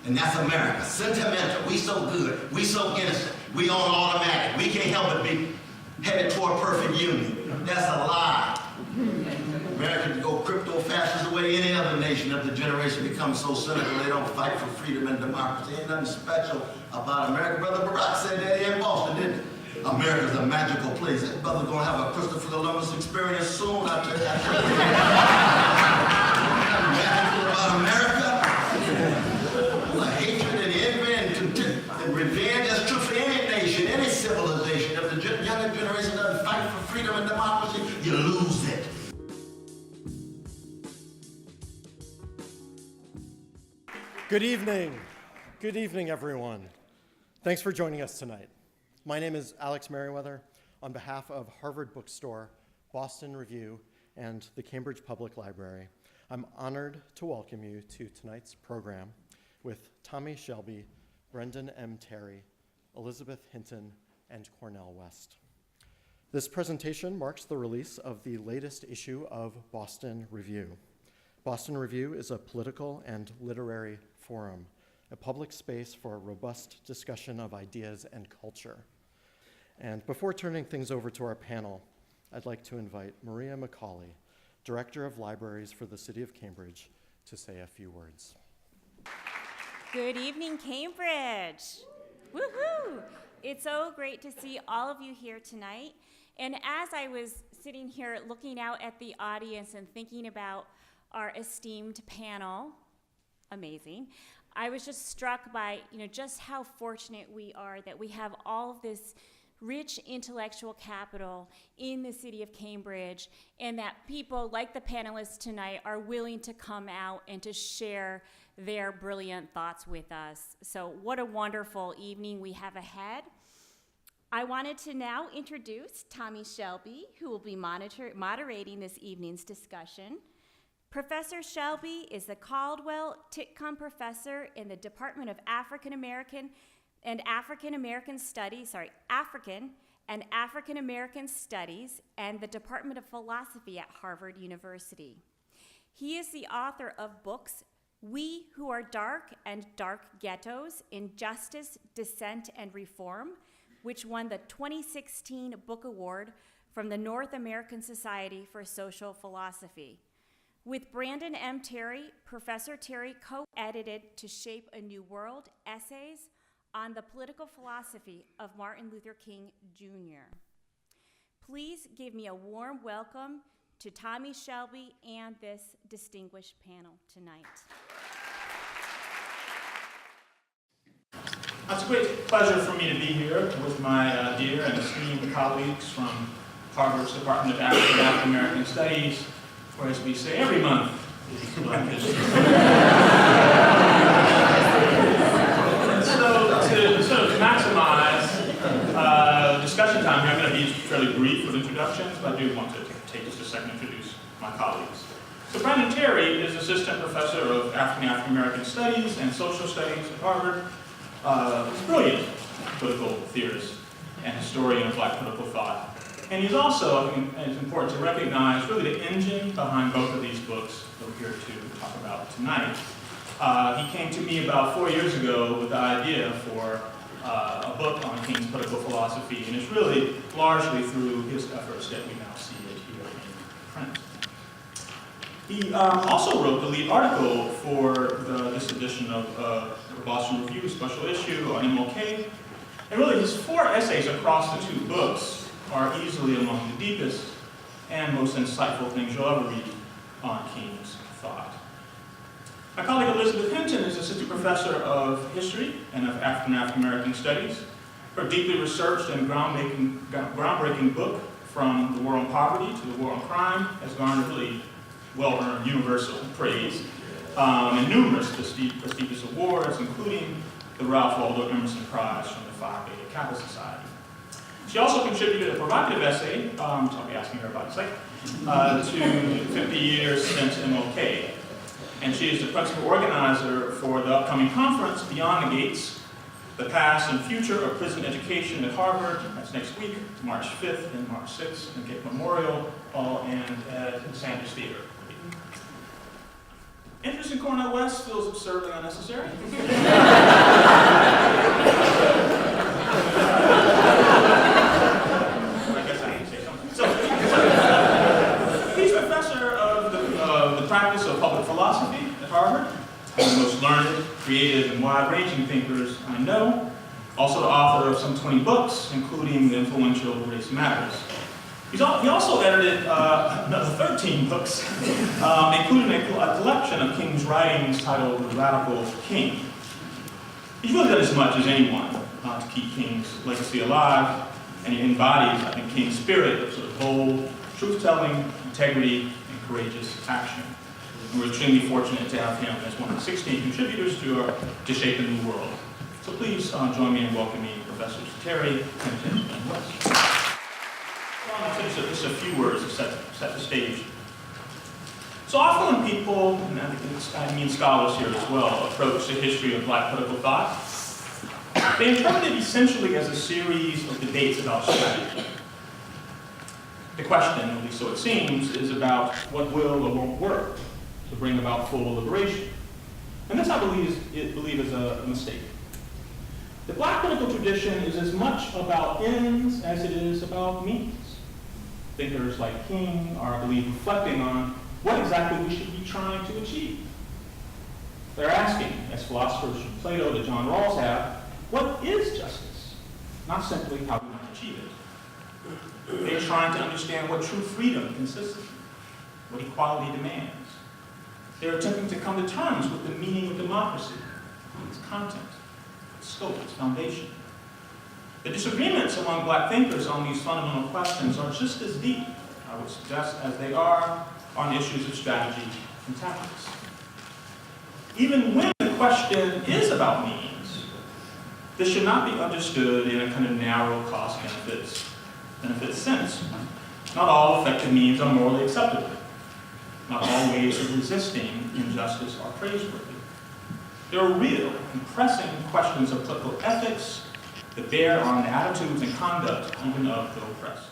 And that's America. Sentimental. We so good. We so innocent. We on automatic. We can't help but be headed toward perfect union. That's a lie. Americans go crypto-fascist the way any other nation of the generation becomes so cynical they don't fight for freedom and democracy. Ain't nothing special about America. Brother Barack said that here in Boston, didn't he? America's a magical place. That brother's gonna have a Christopher Columbus experience soon. I tell you. Magical about America. The hatred and envy and contempt and revenge. That's true for any nation, any civilization. If the younger generation doesn't fight for freedom and democracy, you lose it. Good evening. Good evening, everyone. Thanks for joining us tonight. My name is Alex Merriweather. On behalf of Harvard Bookstore, Boston Review, and the Cambridge Public Library, I'm honored to welcome you to tonight's program with Tommie Shelby, Brendan M. Terry, Elizabeth Hinton, and Cornel West. This presentation marks the release of the latest issue of Boston Review. Boston Review is a political and literary forum, a public space for robust discussion of ideas and culture. And before turning things over to our panel, I'd like to invite Maria McCauley, Director of Libraries for the City of Cambridge, to say a few words. Good evening, Cambridge. Woohoo! It's so great to see all of you here tonight. And as I was sitting here looking out at the audience and thinking about our esteemed panel, amazing, I was just struck by, just how fortunate we are that we have all of this rich intellectual capital in the city of Cambridge, and that people like the panelists tonight are willing to come out and to share their brilliant thoughts with us. So what a wonderful evening we have ahead. I wanted to now introduce Tommie Shelby, who will be moderating this evening's discussion. Professor Shelby is the Caldwell Titcomb Professor in the Department of African and African American Studies and the Department of Philosophy at Harvard University. He is the author of books We Who Are Dark and Dark Ghettos, Injustice, Dissent, and Reform, which won the 2016 Book Award from the North American Society for Social Philosophy. With Brandon M. Terry, Professor Terry co-edited To Shape a New World, essays on the political philosophy of Martin Luther King, Jr. Please give me a warm welcome to Tommie Shelby and this distinguished panel tonight. It's a great pleasure for me to be here with my dear and esteemed colleagues from Harvard's Department of African and African American Studies, or as we say every month, is Black History. So to maximize discussion time here, I'm going to be fairly brief with introductions, but I do want to take just a second to introduce my colleagues. So Brandon Terry is Assistant Professor of African and African American Studies and Social Studies at Harvard. He's a brilliant political theorist and historian of Black political thought. And he's also, and it's important to recognize, really the engine behind both of these books that we're here to talk about tonight. He came to me about 4 years ago with the idea for a book on King's political philosophy, and it's really largely through his efforts that we now see it here in print. He also wrote the lead article for this edition of the Boston Review special issue on MLK, and really his 4 essays across the 2 books are easily among the deepest and most insightful things you'll ever read on King's thought. My colleague Elizabeth Hinton is Assistant Professor of History and of African and African American Studies. Her deeply researched and groundbreaking book, From the War on Poverty to the War on Crime, has garnered really well-earned universal praise and numerous prestigious awards, including the Ralph Waldo Emerson Prize from the Phi Beta Kappa Society. She also contributed a provocative essay, which I'll be asking her about in a second, to 50 years since MLK. And she is the principal organizer for the upcoming conference, Beyond the Gates, the Past and Future of Prison Education at Harvard. That's next week, March 5th and March 6th, in Gate Memorial Hall and at the Sanders Theater. Interest in Cornel West feels absurdly unnecessary. learned, creative, and wide-ranging thinkers I know. Also the author of some 20 books, including the influential Race Matters. He also edited another 13 books, including a collection of King's writings titled The Radical King. He's really done as much as anyone to keep King's legacy alive, and he embodies, I think, King's spirit of sort of bold, truth-telling, integrity, and courageous action. And we're extremely fortunate to have him as one of the 16 contributors to Shape the New World. So please join me in welcoming Professors Terry, Hinton, and West. Just a few words to set the stage. So often when people, and I mean scholars here as well, approach the history of Black political thought, they interpret it essentially as a series of debates about strategy. The question, at least so it seems, is about what will or won't work to bring about full liberation. And this, I believe, is a mistake. The Black political tradition is as much about ends as it is about means. Thinkers like King are, I believe, reflecting on what exactly we should be trying to achieve. They're asking, as philosophers from Plato to John Rawls have, what is justice? Not simply how we might achieve it. They're trying to understand what true freedom consists of, what equality demands. They're attempting to come to terms with the meaning of democracy, its content, its scope, its foundation. The disagreements among Black thinkers on these fundamental questions are just as deep, I would suggest, as they are on issues of strategy and tactics. Even when the question is about means, this should not be understood in a kind of narrow cost benefits sense. Not all effective means are morally acceptable. Not all ways of resisting injustice are praiseworthy. There are real and pressing questions of political ethics that bear on the attitudes and conduct even of the oppressed.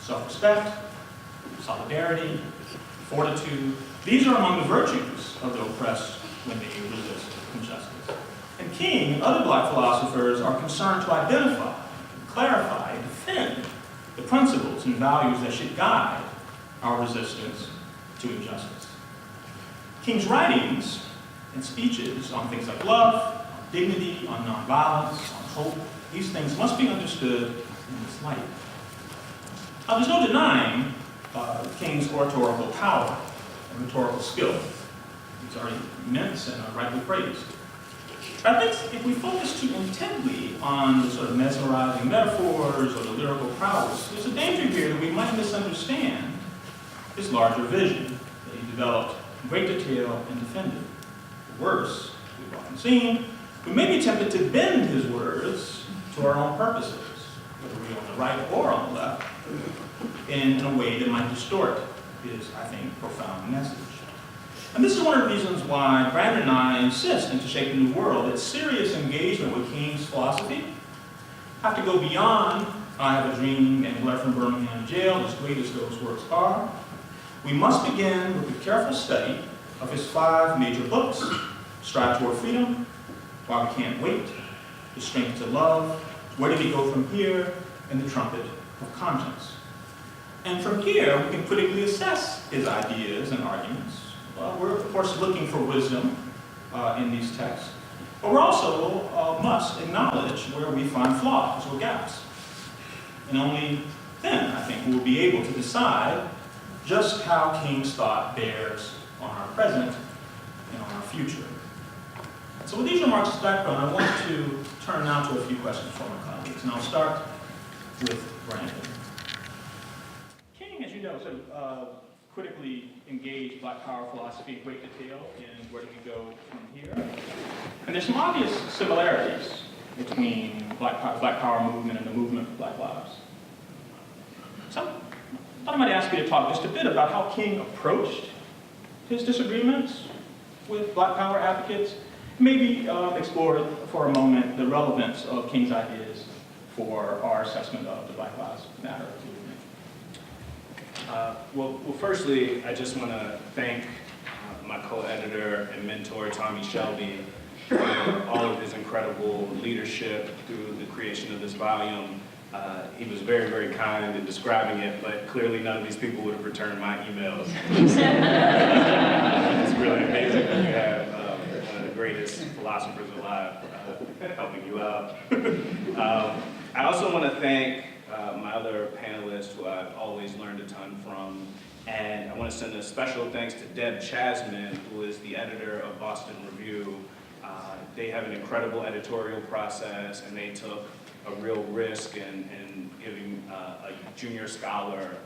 Self-respect, solidarity, fortitude, these are among the virtues of the oppressed when they resist injustice. And King and other Black philosophers are concerned to identify, clarify, and defend the principles and values that should guide our resistance to injustice. King's writings and speeches on things like love, on dignity, on nonviolence, on hope, these things must be understood in this light. Now, there's no denying King's oratorical power and rhetorical skill. It's already immense and rightly praised. But I think if we focus too intently on the sort of mesmerizing metaphors or the lyrical prowess, there's a danger here that we might misunderstand his larger vision that he developed in great detail and defended. Worse, we've often seen, we may be tempted to bend his words to our own purposes, whether we're on the right or on the left, in a way that might distort his, I think, profound message. And this is one of the reasons why Brandon and I insist in To Shape the New World that serious engagement with King's philosophy have to go beyond I Have a Dream and Letter from Birmingham Jail, as great as those works are. We must begin with a careful study of his 5 major books: Strive Toward Freedom, Why We Can't Wait, The Strength to Love, Where Did He Go From Here, and The Trumpet of Conscience. And from here, we can critically assess his ideas and arguments. We're, of course, looking for wisdom in these texts, but we're also must acknowledge where we find flaws or gaps. And only then, I think, we'll be able to decide just how King's thought bears on our present and on our future. So with these remarks as background, I want to turn now to a few questions from my colleagues, and I'll start with Brandon. King, as you know, sort of critically engaged Black power philosophy in great detail in Where Do We Go From Here? And there's some obvious similarities between Black power movement and the movement for Black lives. So I thought I might ask you to talk just a bit about how King approached his disagreements with Black power advocates, maybe explore for a moment the relevance of King's ideas for our assessment of the Black Lives Matter movement. Well, firstly, I just want to thank my co-editor and mentor, Tommie Shelby, for all of his incredible leadership through the creation of this volume. He was very, very kind in describing it, but clearly none of these people would have returned my emails. It's really amazing that you have greatest philosophers alive, helping you out. I also want to thank my other panelists who I've always learned a ton from. And I want to send a special thanks to Deb Chasman, who is the editor of Boston Review. They have an incredible editorial process, and they took a real risk in giving a junior scholar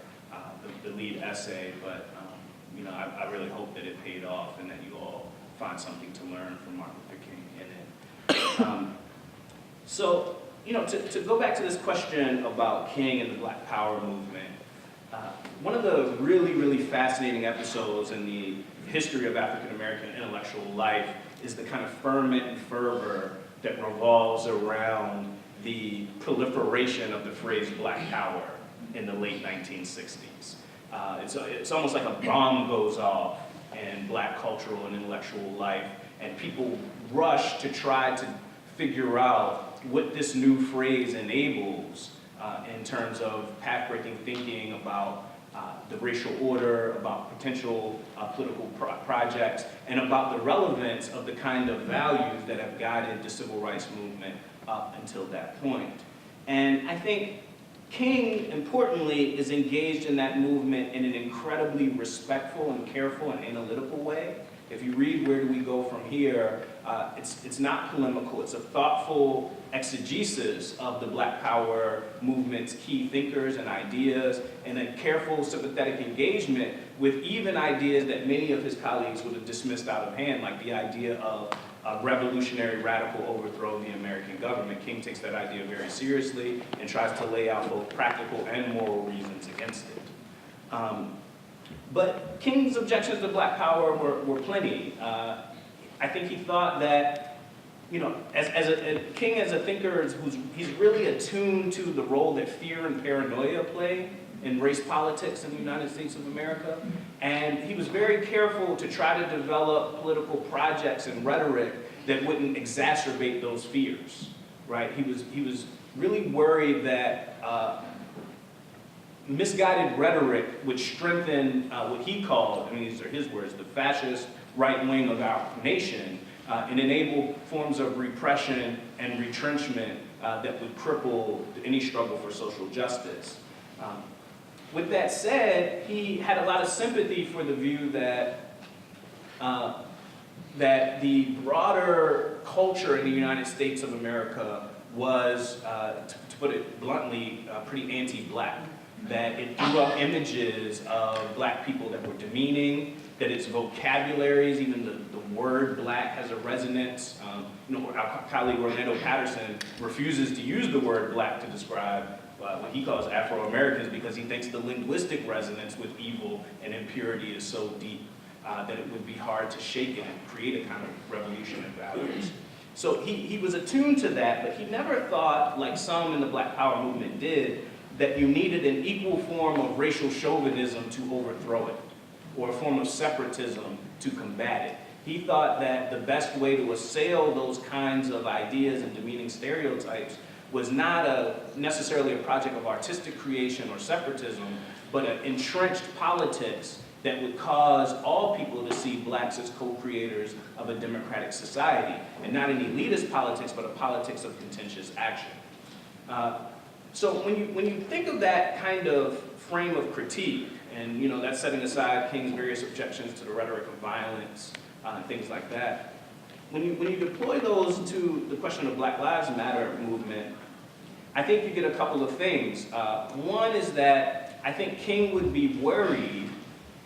the lead essay. But you know, I really hope that it paid off and that you all find something to learn from Martin Luther King in it. So, you know, to go back to this question about King and the Black Power movement, one of the really, really fascinating episodes in the history of African American intellectual life is the kind of ferment and fervor that revolves around the proliferation of the phrase Black Power in the late 1960s. It's almost like a bomb goes off in Black cultural and intellectual life, and people rush to try to figure out what this new phrase enables in terms of path-breaking thinking about the racial order, about potential political projects, and about the relevance of the kind of values that have guided the civil rights movement up until that point. And I think King, importantly, is engaged in that movement in an incredibly respectful and careful and analytical way. If you read Where Do We Go From Here, it's not polemical. It's a thoughtful exegesis of the Black Power movement's key thinkers and ideas, and a careful, sympathetic engagement with even ideas that many of his colleagues would have dismissed out of hand, like the idea of a revolutionary radical overthrow of the American government. King takes that idea very seriously and tries to lay out both practical and moral reasons against it. But King's objections to Black Power were plenty. I think he thought that, you know, King as a thinker, he's really attuned to the role that fear and paranoia play in race politics in the United States of America. And he was very careful to try to develop political projects and rhetoric that wouldn't exacerbate those fears, right? He was really worried that misguided rhetoric would strengthen what he called, I mean, these are his words, the fascist right wing of our nation, and enable forms of repression and retrenchment that would cripple any struggle for social justice. With that said, he had a lot of sympathy for the view that that the broader culture in the United States of America was, to put it bluntly, pretty anti-Black. That it threw up images of Black people that were demeaning, that its vocabularies, even the word Black has a resonance. You know, our colleague Orlando Patterson refuses to use the word Black to describe what he calls Afro-Americans because he thinks the linguistic resonance with evil and impurity is so deep that it would be hard to shake it and create a kind of revolution in values. So he was attuned to that, but he never thought, like some in the Black Power movement did, that you needed an equal form of racial chauvinism to overthrow it, or a form of separatism to combat it. He thought that the best way to assail those kinds of ideas and demeaning stereotypes was not necessarily a project of artistic creation or separatism, but an entrenched politics that would cause all people to see Blacks as co-creators of a democratic society, and not an elitist politics, but a politics of contentious action. So when you think of that kind of frame of critique, and you know that's setting aside King's various objections to the rhetoric of violence and things like that, when you deploy those to the question of Black Lives Matter movement, I think you get a couple of things. One is that I think King would be worried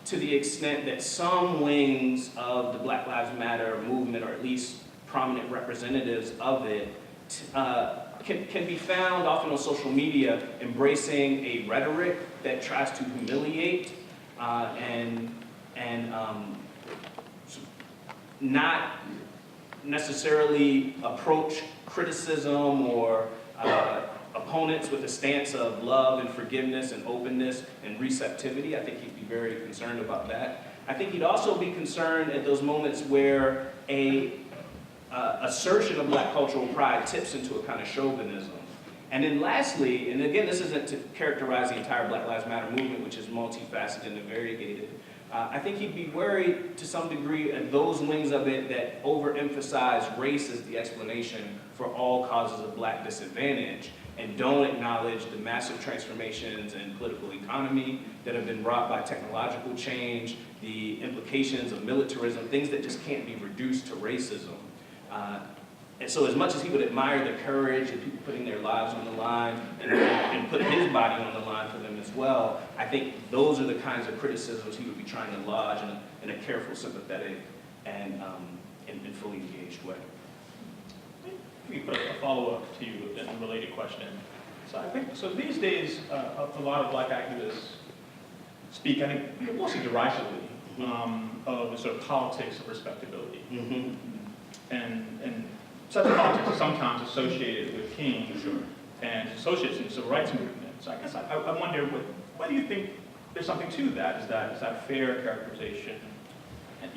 to the extent that some wings of the Black Lives Matter movement, or at least prominent representatives of it, can be found often on social media embracing a rhetoric that tries to humiliate and not necessarily approach criticism or opponents with a stance of love and forgiveness and openness and receptivity. I think he'd be very concerned about that. I think he'd also be concerned at those moments where a assertion of Black cultural pride tips into a kind of chauvinism. And then lastly, and again, this isn't to characterize the entire Black Lives Matter movement, which is multifaceted and variegated, I think he'd be worried to some degree at those wings of it that overemphasize race as the explanation for all causes of black disadvantage and don't acknowledge the massive transformations in political economy that have been brought by technological change, the implications of militarism, things that just can't be reduced to racism. And so as much as he would admire the courage of people putting their lives on the line and put his body on the line for them as well, I think those are the kinds of criticisms he would be trying to lodge in a careful, sympathetic, and fully engaged way. Let me put a follow-up to you and a related question. So I think, so these days, a lot of black activists speak, I think, mostly derisively, of the sort of politics of respectability. Mm-hmm. And such politics is sometimes associated with King and associates in the civil rights movement. So I guess I wonder, what do you think there's something to that? Is that fair characterization? And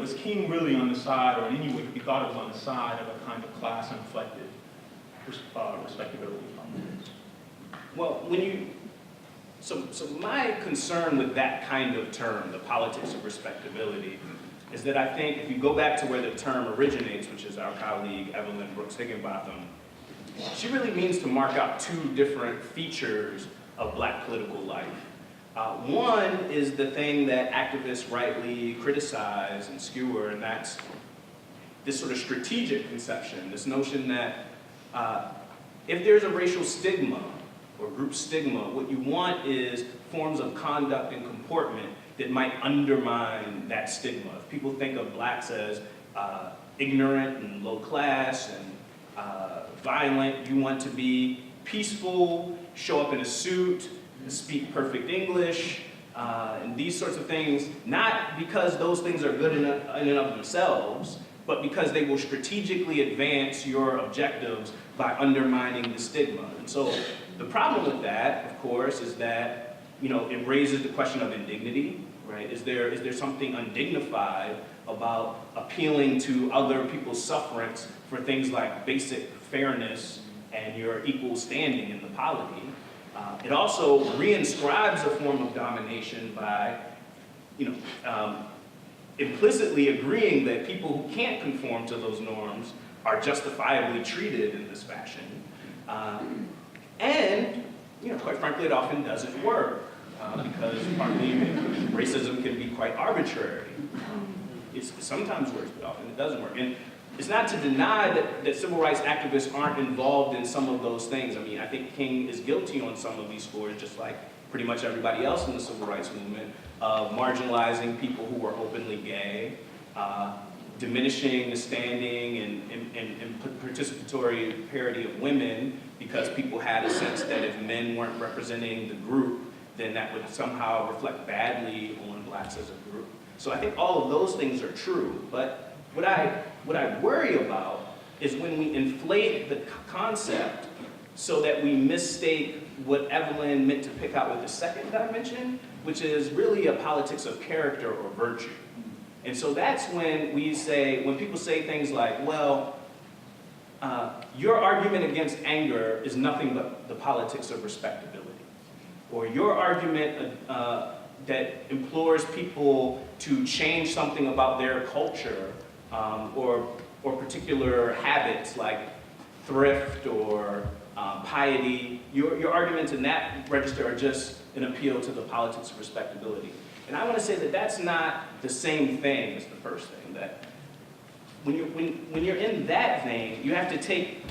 is King really on the side, or in any way he thought it was on the side of a kind of class-inflected respectability? Well, so my concern with that kind of term, the politics of respectability, is that I think if you go back to where the term originates, which is our colleague Evelyn Brooks Higginbotham, she really means to mark out two different features of black political life. One is the thing that activists rightly criticize and skewer, and that's this sort of strategic conception, this notion that if there's a racial stigma or group stigma, what you want is forms of conduct and comportment that might undermine that stigma. If people think of blacks as ignorant and low class and violent, you want to be peaceful, show up in a suit, speak perfect English, and these sorts of things, not because those things are good in and of themselves, but because they will strategically advance your objectives by undermining the stigma. And so the problem with that, of course, is that it raises the question of indignity, right? Is there something undignified about appealing to other people's sufferance for things like basic fairness and your equal standing in the polity? It also reinscribes a form of domination by, implicitly agreeing that people who can't conform to those norms are justifiably treated in this fashion. And quite frankly, it often doesn't work because partly racism can be quite arbitrary. It sometimes works, but often it doesn't work. And it's not to deny that civil rights activists aren't involved in some of those things. I mean, I think King is guilty on some of these scores, just like pretty much everybody else in the civil rights movement, of marginalizing people who were openly gay, diminishing the standing and participatory parity of women because people had a sense that if men weren't representing the group, then that would somehow reflect badly on blacks as a group. So I think all of those things are true, but what I worry about is when we inflate the concept so that we mistake what Evelyn meant to pick out with the second dimension, which is really a politics of character or virtue. And so that's when people say things like, well, your argument against anger is nothing but the politics of respectability. Or your argument that implores people to change something about their culture or particular habits like thrift or piety, your arguments in that register are just an appeal to the politics of respectability. And I want to say that that's not the same thing as the first thing. That when you're in that vein, you have to take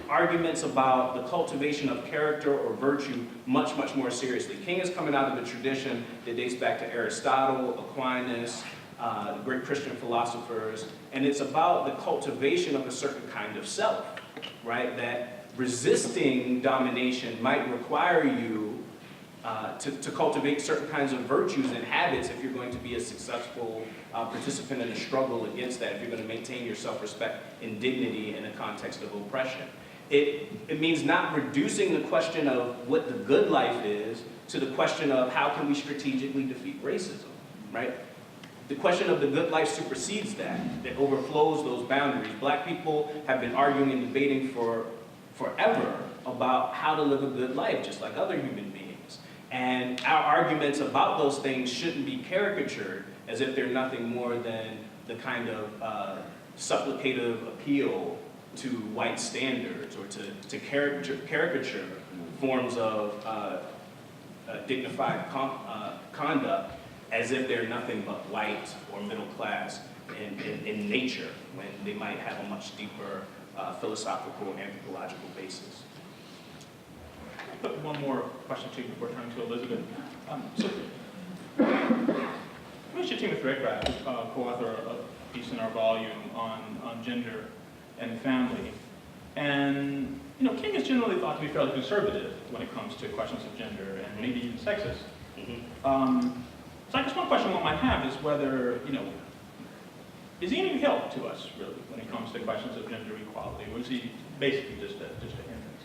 arguments about the cultivation of character or virtue much, much more seriously. King is coming out of a tradition that dates back to Aristotle, Aquinas, the great Christian philosophers, and it's about the cultivation of a certain kind of self, right? That resisting domination might require you to cultivate certain kinds of virtues and habits if you're going to be a successful participant in a struggle against that, if you're going to maintain your self-respect and dignity in a context of oppression. It means not reducing the question of what the good life is to the question of how can we strategically defeat racism, right? The question of the good life supersedes that overflows those boundaries. Black people have been arguing and debating forever about how to live a good life, just like other human beings. And our arguments about those things shouldn't be caricatured as if they're nothing more than the kind of supplicative appeal to white standards or to caricature forms of dignified conduct as if they're nothing but white or middle class in nature, when they might have a much deeper philosophical and anthropological basis. I'll put one more question to you before turning to Elizabeth. Commissioner Timothy Redcraft, co-author of a piece in our volume on gender and family. And King is generally thought to be fairly conservative when it comes to questions of gender and maybe even sexist. So I guess one question one might have is whether, is he any help to us, really, when it comes to questions of gender equality, or is he basically just a hindrance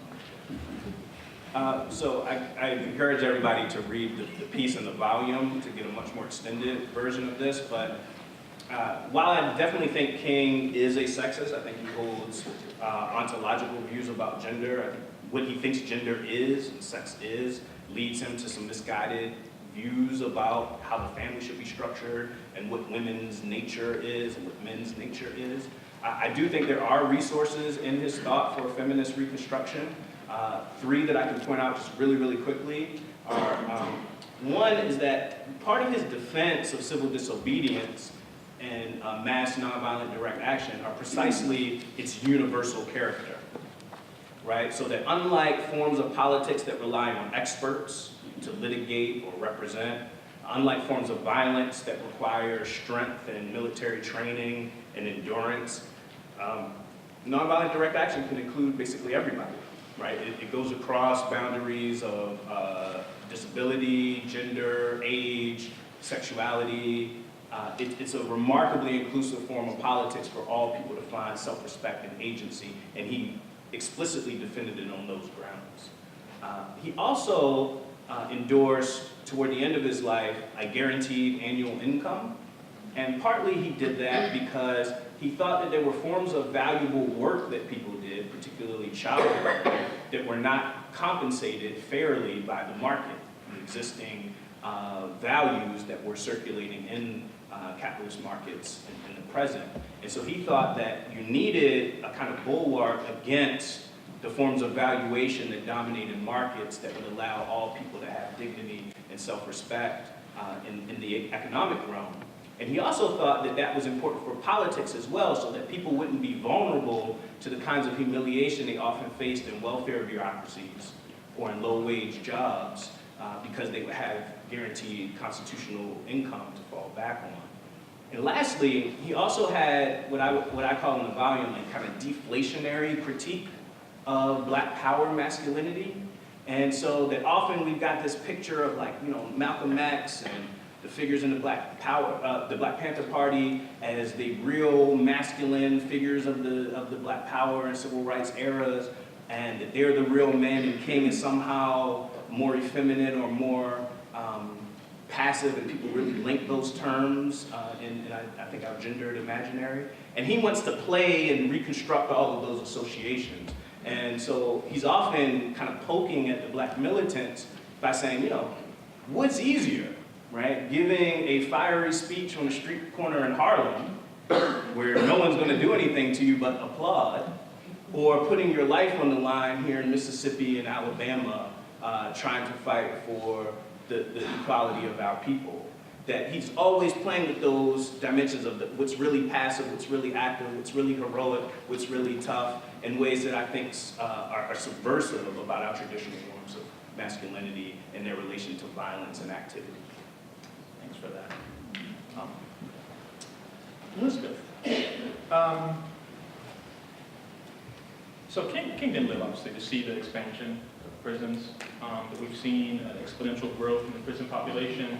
on it? So I encourage everybody to read the piece in the volume to get a much more extended version of this, but while I definitely think King is a sexist, I think he holds ontological views about gender. I think what he thinks gender is and sex is leads him to some misguided views about how the family should be structured and what women's nature is and what men's nature is. I do think there are resources in his thought for feminist reconstruction. Three that I can point out just really, really quickly are, one is that part of his defense of civil disobedience and mass nonviolent direct action are precisely its universal character, right? So that unlike forms of politics that rely on experts to litigate or represent, unlike forms of violence that require strength and military training and endurance, nonviolent direct action can include basically everybody, right? It goes across boundaries of disability, gender, age, sexuality. It's a remarkably inclusive form of politics for all people to find self-respect and agency, and he explicitly defended it on those grounds. He also endorsed, toward the end of his life, a guaranteed annual income, and partly he did that because he thought that there were forms of valuable work that people did, particularly child labor, that were not compensated fairly by the market, the existing values that were circulating in capitalist markets in the present. And so he thought that you needed a kind of bulwark against the forms of valuation that dominated markets that would allow all people to have dignity and self-respect in the economic realm. And he also thought that that was important for politics as well, so that people wouldn't be vulnerable to the kinds of humiliation they often faced in welfare bureaucracies or in low-wage jobs because they would have guaranteed constitutional income to fall back on. And lastly, he also had what I call in the volume a kind of deflationary critique of Black power masculinity. And so that often we've got this picture of Malcolm X and the figures in the Black Panther Party as the real masculine figures of the Black Power and civil rights eras, and that they're the real men and King is somehow more effeminate or more passive, and people really link those terms in I think our gendered imaginary. And he wants to play and reconstruct all of those associations. And so he's often kind of poking at the Black militants by saying, what's easier, right? Giving a fiery speech on a street corner in Harlem where no one's going to do anything to you but applaud, or putting your life on the line here in Mississippi and Alabama trying to fight for the equality of our people. That he's always playing with those dimensions of what's really passive, what's really active, what's really heroic, what's really tough, in ways that I think are subversive about our traditional forms of masculinity and their relation to violence and activity. Thanks for that. Elizabeth. So King didn't live, obviously, to see the expansion of prisons that we've seen, exponential growth in the prison population.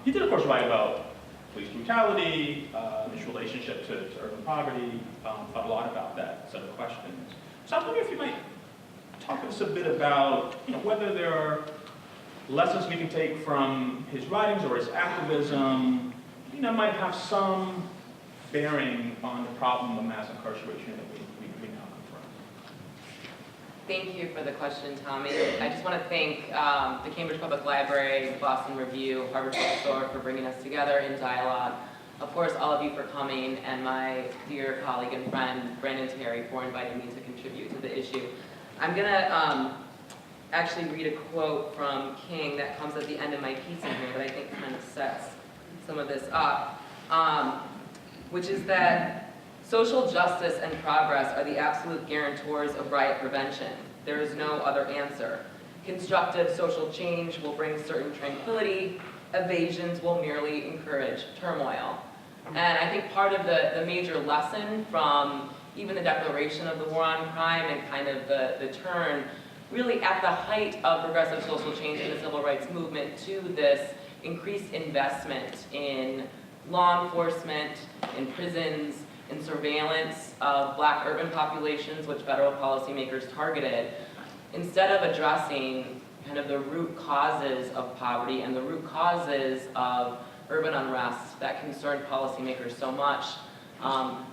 He did, of course, write about police brutality, its relationship to urban poverty, thought a lot about that set of questions. So I'm wondering if you might talk to us a bit about whether there are lessons we can take from his writings or his activism, might have some bearing on the problem of mass incarceration that we now Thank you for the question, Tommy. I just want to thank the Cambridge Public Library, Boston Review, Harvard Bookstore for bringing us together in dialogue. Of course, all of you for coming, and my dear colleague and friend, Brandon Terry, for inviting me to contribute to the issue. I'm going to actually read a quote from King that comes at the end of my piece in here that I think kind of sets some of this up, which is that social justice and progress are the absolute guarantors of riot prevention. There is no other answer. Constructive social change will bring certain tranquility. Evasions will merely encourage turmoil. And I think part of the major lesson from even the declaration of the war on crime and kind of the turn really at the height of progressive social change in the civil rights movement to this increased investment in law enforcement, in prisons, in surveillance of Black urban populations, which federal policymakers targeted, instead of addressing kind of the root causes of poverty and the root causes of urban unrest that concerned policymakers so much,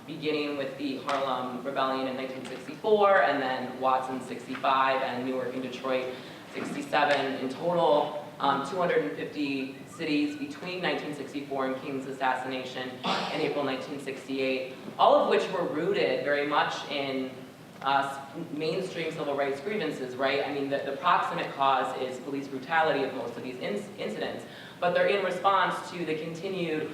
beginning with the Harlem Rebellion in 1964, and then Watson 65, and Newark and Detroit 67 in total, 250 cities between 1964 and King's assassination in April 1968, all of which were rooted very much in mainstream civil rights grievances, right? I mean, the proximate cause is police brutality of most of these incidents, but they're in response to the continued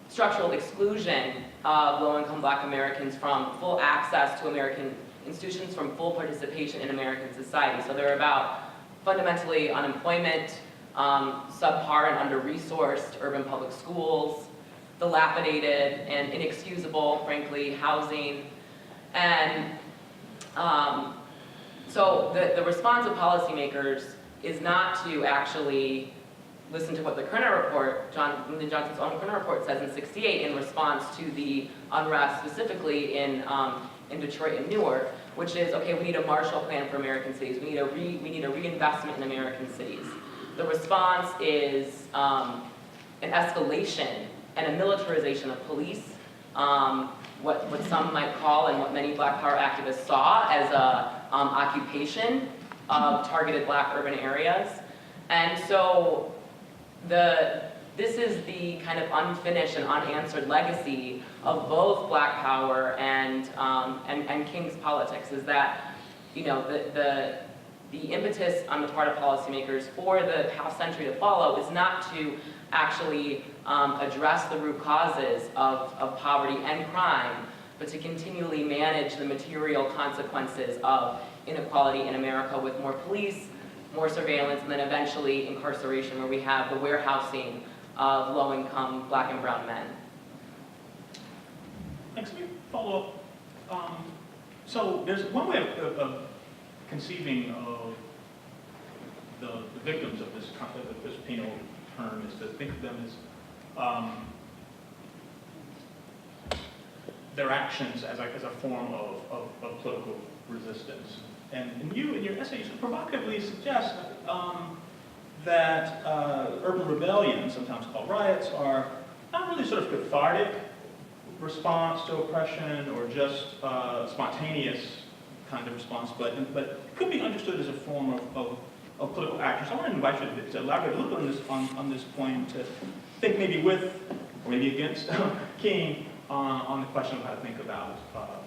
structural exclusion of low-income Black Americans from full access to American institutions, from full participation in American society. So they're about fundamentally unemployment, subpar and under-resourced urban public schools, dilapidated and inexcusable, frankly, housing. And so the response of policymakers is not to actually listen to what the Kerner report, Lyndon Johnson's own Kerner report says in '68 in response to the unrest specifically in Detroit and Newark, which is, okay, we need a Marshall Plan for American cities. We need a reinvestment in American cities. The response is an escalation and a militarization of police, what some might call and what many Black Power activists saw as a occupation of targeted Black urban areas. And so this is the kind of unfinished and unanswered legacy of both Black Power and King's politics, is that, you know, the impetus on the part of policymakers for the half century to follow is not to actually address the root causes of poverty and crime, but to continually manage the material consequences of inequality in America with more police, more surveillance, and then eventually incarceration, where we have the warehousing of low-income Black and brown men. Thanks. Let me follow up. So there's one way of conceiving of the victims of this penal term is to think of them as their actions as a form of political resistance. And you, in your essay, you provocatively suggest that urban rebellions, sometimes called riots, are not really sort of cathartic response to oppression or just spontaneous kind of response, but could be understood as a form of political action. So I want to invite you to elaborate a little bit on this point, to think maybe with or maybe against King on the question of how to think about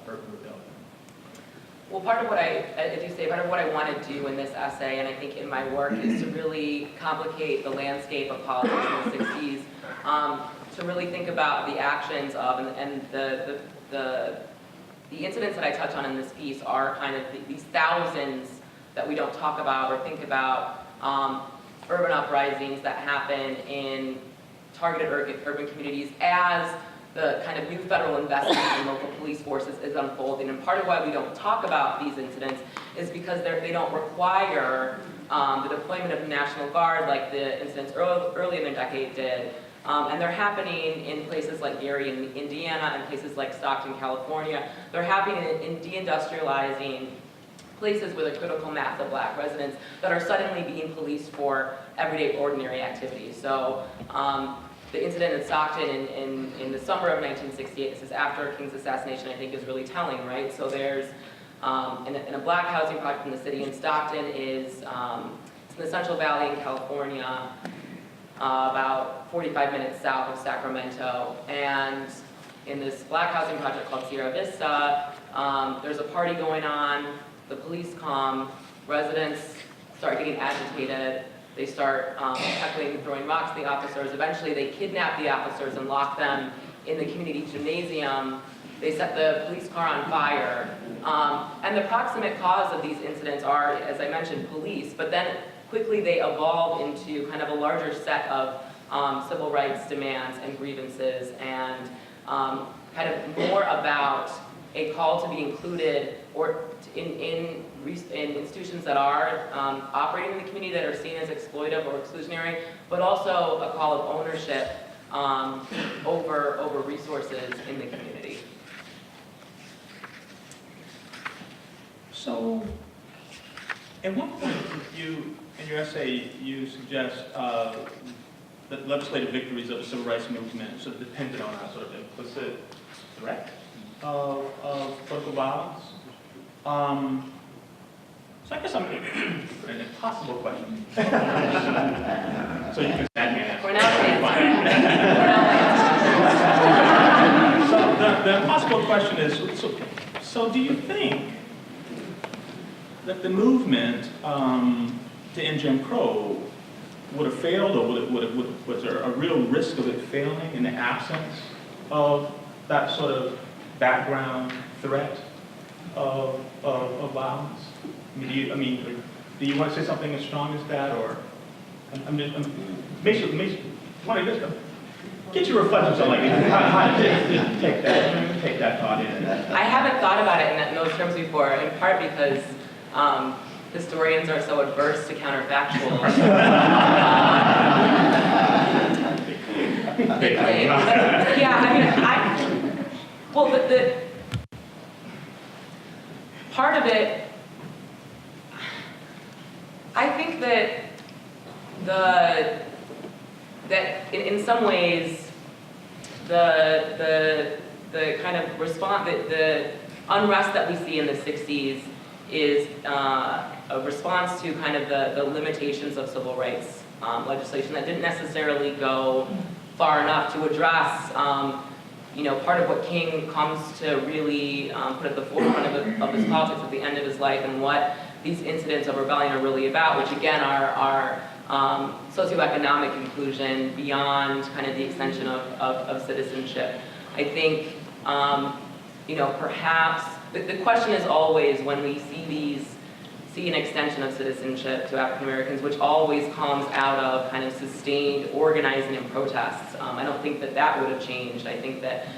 urban rebellion. Well, part of what I want to do in this essay, and I think in my work, is to really complicate the landscape of politics in the 60s, to really think about the actions of, and the incidents that I touch on in this piece are kind of these thousands that we don't talk about or think about, urban uprisings that happen in targeted urban communities as the kind of new federal investment in local police forces is unfolding. And part of why we don't talk about these incidents is because they don't require the deployment of the National Guard like the incidents early in the decade did. And they're happening in places like Gary, Indiana, and places like Stockton, California. They're happening in deindustrializing places with a critical mass of Black residents that are suddenly being policed for everyday, ordinary activities. So the incident in Stockton in the summer of 1968, this is after King's assassination, I think is really telling, right? So there's in a black housing project in the city. And Stockton is it's in the Central Valley in California, about 45 minutes south of Sacramento. And in this black housing project called Sierra Vista, there's a party going on, the police come, residents start getting agitated, they start heckling and throwing rocks at the officers. Eventually they kidnap the officers and lock them in the community gymnasium. They set the police car on fire. And the proximate cause of these incidents are, as I mentioned, police, but then quickly they evolve into kind of a larger set of civil rights demands and grievances, and kind of more about a call to be included or in institutions that are operating in the community that are seen as exploitive or exclusionary, but also a call of ownership over resources in the community. So, at one point, in your essay, you suggest that legislative victories of the civil rights movement sort of depended on a sort of implicit threat of political violence. So I guess I'm an impossible question. So you can stand here and Cornel So the impossible question is, so do you think that the movement to end Jim Crow would have failed, or was there a real risk of it failing in the absence of that sort of background threat of violence? Do you want to say something as strong as that, or basically want to just get your reflections on like how to take that thought in? I haven't thought about it in those terms before, in part because historians are so adverse to counterfactual. The part of it, I think that in some ways the kind of response, the unrest that we see in the 60s is a response to kind of the limitations of civil rights legislation that didn't necessarily go far enough to address part of what King comes to really put at the forefront of his politics at the end of his life, and what these incidents of rebellion are really about, which again are socioeconomic inclusion beyond kind of the extension of citizenship. I think, perhaps the question is always, when we see an extension of citizenship to African Americans, which always comes out of kind of sustained organizing and protests. I don't think that would have changed. I think that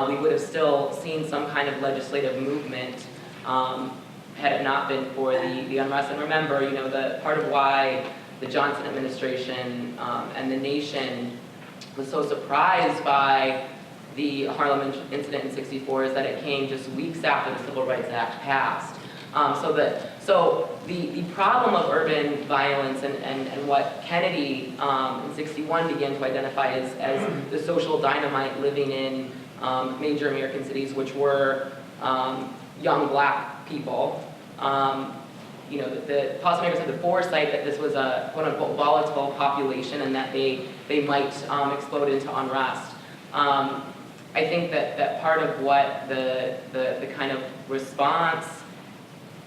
we would have still seen some kind of legislative movement had it not been for the unrest. And remember, the part of why the Johnson administration and the nation was so surprised by the Harlem incident in '64 is that it came just weeks after the Civil Rights Act passed. So the problem of urban violence and what Kennedy in '61 began to identify as the social dynamite living in major American cities, which were young black people. The policymakers had the foresight that this was a quote-unquote volatile population and that they might explode into unrest. I think that part of what the kind of response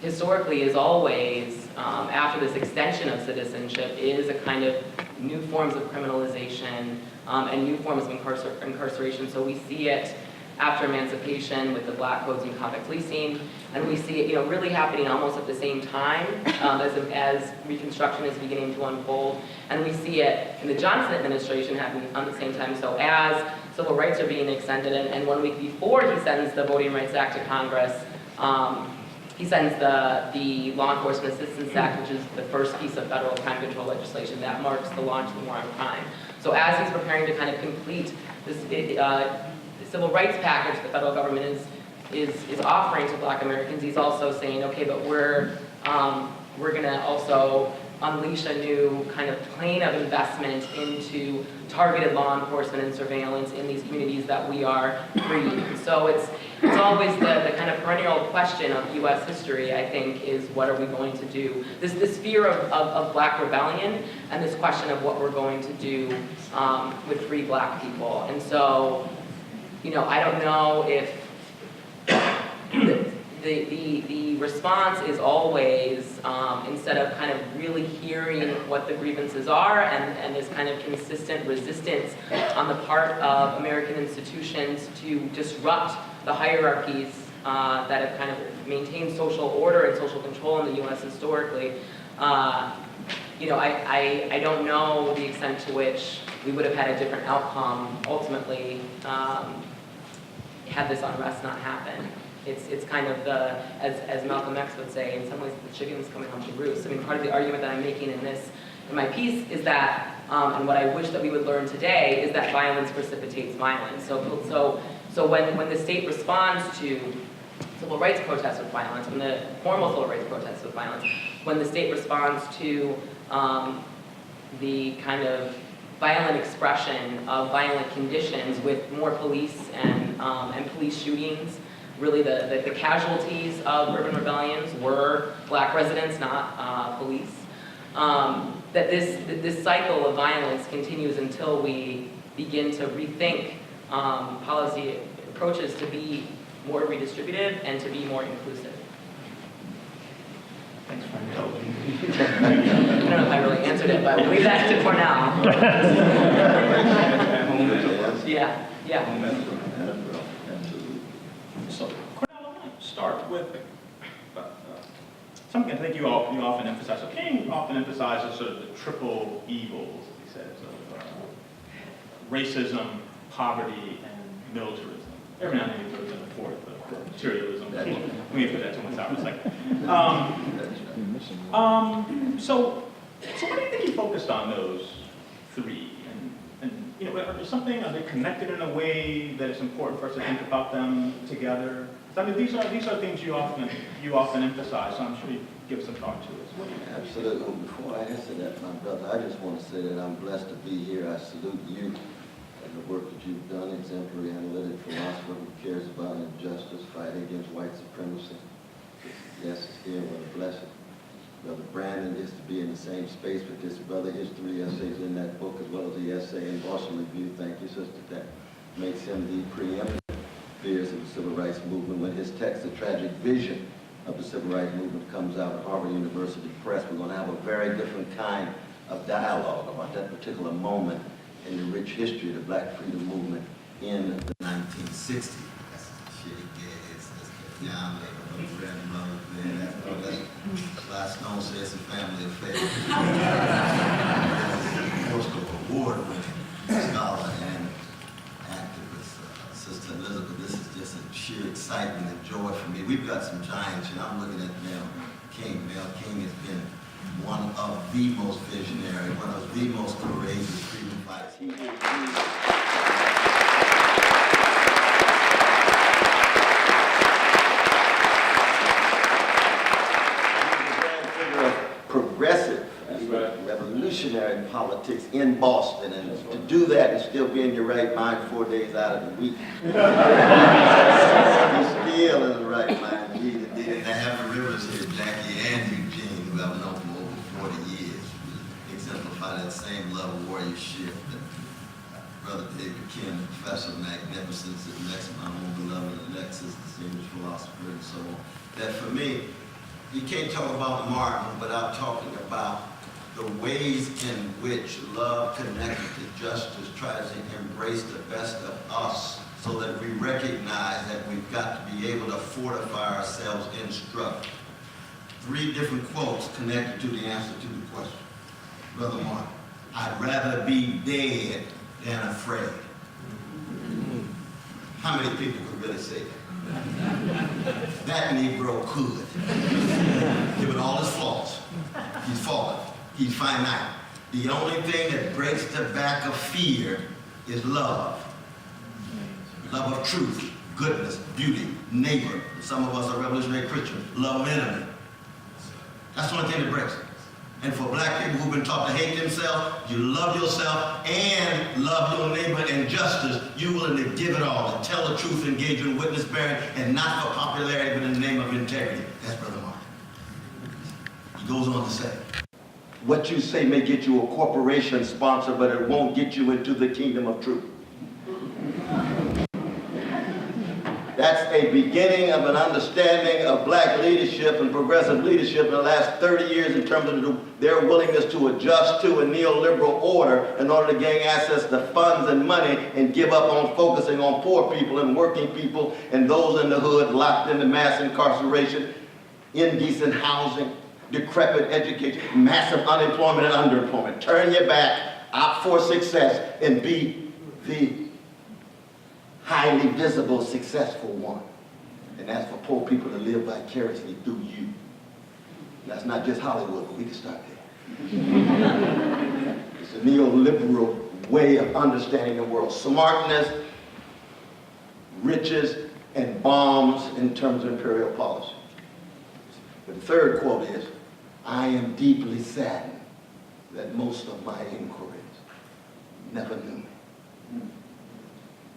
historically is always, after this extension of citizenship, is a kind of new forms of criminalization and new forms of incarceration. So we see it after emancipation with the black codes and convict leasing, and we see it really happening almost at the same time as Reconstruction is beginning to unfold, and we see it in the Johnson administration happening on the same time. So as civil rights are being extended, and 1 week before he sends the Voting Rights Act to Congress, he sends the Law Enforcement Assistance Act, which is the first piece of federal crime control legislation that marks the launch of the war on crime. So as he's preparing to kind of complete this civil rights package the federal government is offering to black Americans, he's also saying, okay, but we're going to also unleash a new kind of plane of investment into targeted law enforcement and surveillance in these communities that we are freeing. So it's always the kind of perennial question of U.S. history, I think, is what are we going to do? This fear of black rebellion and this question of what we're going to do with free black people. And so, I don't know if the response is always, instead of kind of really hearing what the grievances are and this kind of consistent resistance on the part of American institutions to disrupt the hierarchies that have kind of maintained social order and social control in the U.S. historically, I don't know the extent to which we would have had a different outcome ultimately had this unrest not happened. It's kind of as Malcolm X would say, in some ways the chicken's coming home to roost. I mean, part of the argument that I'm making in my piece is that, and what I wish that we would learn today is that violence precipitates violence. So when the state responds to civil rights protests with violence, when the formal civil rights protests with violence, when the state responds to the kind of violent expression of violent conditions with more police and police shootings, really the casualties of urban rebellions were black residents, not police. That this cycle of violence continues until we begin to rethink policy approaches to be more redistributive and to be more inclusive. Thanks for indulging. I don't know if I really answered it, but we'll leave that to Cornel. Yeah. So, Cornel, I want to start with something I think you often emphasize. So King often emphasizes sort of the triple evils, he says, of racism, poverty, and militarism. Every now and then he throws in a fourth, but materialism. We can put that to one side for a second. So what do you think he focused on those three? And are they connected in a way that it's important for us to think about them together? I mean, these are things you often emphasize, so I'm sure you give some thought to it. Absolutely. Before I answer that, my brother, I just want to say that I'm blessed to be here. I salute you and the work that you've done, exemplary analytic philosopher who cares about injustice, fighting against white supremacy. Yes, it's here, what a blessing. Brother Brandon gets to be in the same space with this brother. History essays in that book, as well as the essay in Boston Review. Thank you, Sister. That makes him the preeminent fears of the civil rights movement. When his text, The Tragic Vision of the Civil Rights Movement, comes out at Harvard University Press, we're going to have a very different kind of dialogue about that particular moment in the rich history of the Black freedom movement in the 1960s. That's shit, yeah, down there. Grandmother, man, that's Stone says it's a family affair. Award-winning scholar and activist, Sister Elizabeth. This is just a sheer excitement and joy for me. We've got some giants, and I'm looking at Mel King. Mel King has been one of the most visionary, one of the most courageous freedom fighters. Progressive and revolutionary politics in Boston, and to do that and still be in your right mind 4 days out of the week. You're still in the right mind. And I have the rivers here, Jackie and Eugene, who I've known for over 40 years, exemplify that same love of warriorship that Brother David Kim, Professor of Magnificence at Lex, my own beloved Alexis, distinguished philosopher, and so on. That for me, you can't talk about Martin without talking about the ways in which love connected to justice tries to embrace the best of us so that we recognize that we've got to be able to fortify ourselves in struggle. 3 different quotes connected to the answer to the question. Brother Martin, I'd rather be dead than afraid. How many people could really say that? That Negro could. Given all his flaws. He's fallen. He's finite. The only thing that breaks the back of fear is love. Love of truth, goodness, beauty, neighbor. Some of us are revolutionary Christians. Love of enemy. That's the only thing that breaks it. And for black people who've been taught to hate themselves, you love yourself and love your neighbor and justice. You're willing to give it all, to tell the truth, engage in witness bearing, and not for popularity, but in the name of integrity. That's Brother Martin. He goes on to say, what you say may get you a corporation sponsor, but it won't get you into the kingdom of truth. That's a beginning of an understanding of black leadership and progressive leadership in the last 30 years in terms of their willingness to adjust to a neoliberal order in order to gain access to funds and money and give up on focusing on poor people and working people and those in the hood locked into mass incarceration, indecent housing, decrepit education, massive unemployment and underemployment. Turn your back, opt for success, and be the highly visible, successful one. And that's for poor people to live vicariously through you. That's not just Hollywood, but we can start there. It's a neoliberal way of understanding the world. Smartness, riches, and bombs in terms of imperial policy. But the third quote is, I am deeply saddened that most of my inquiries never knew me.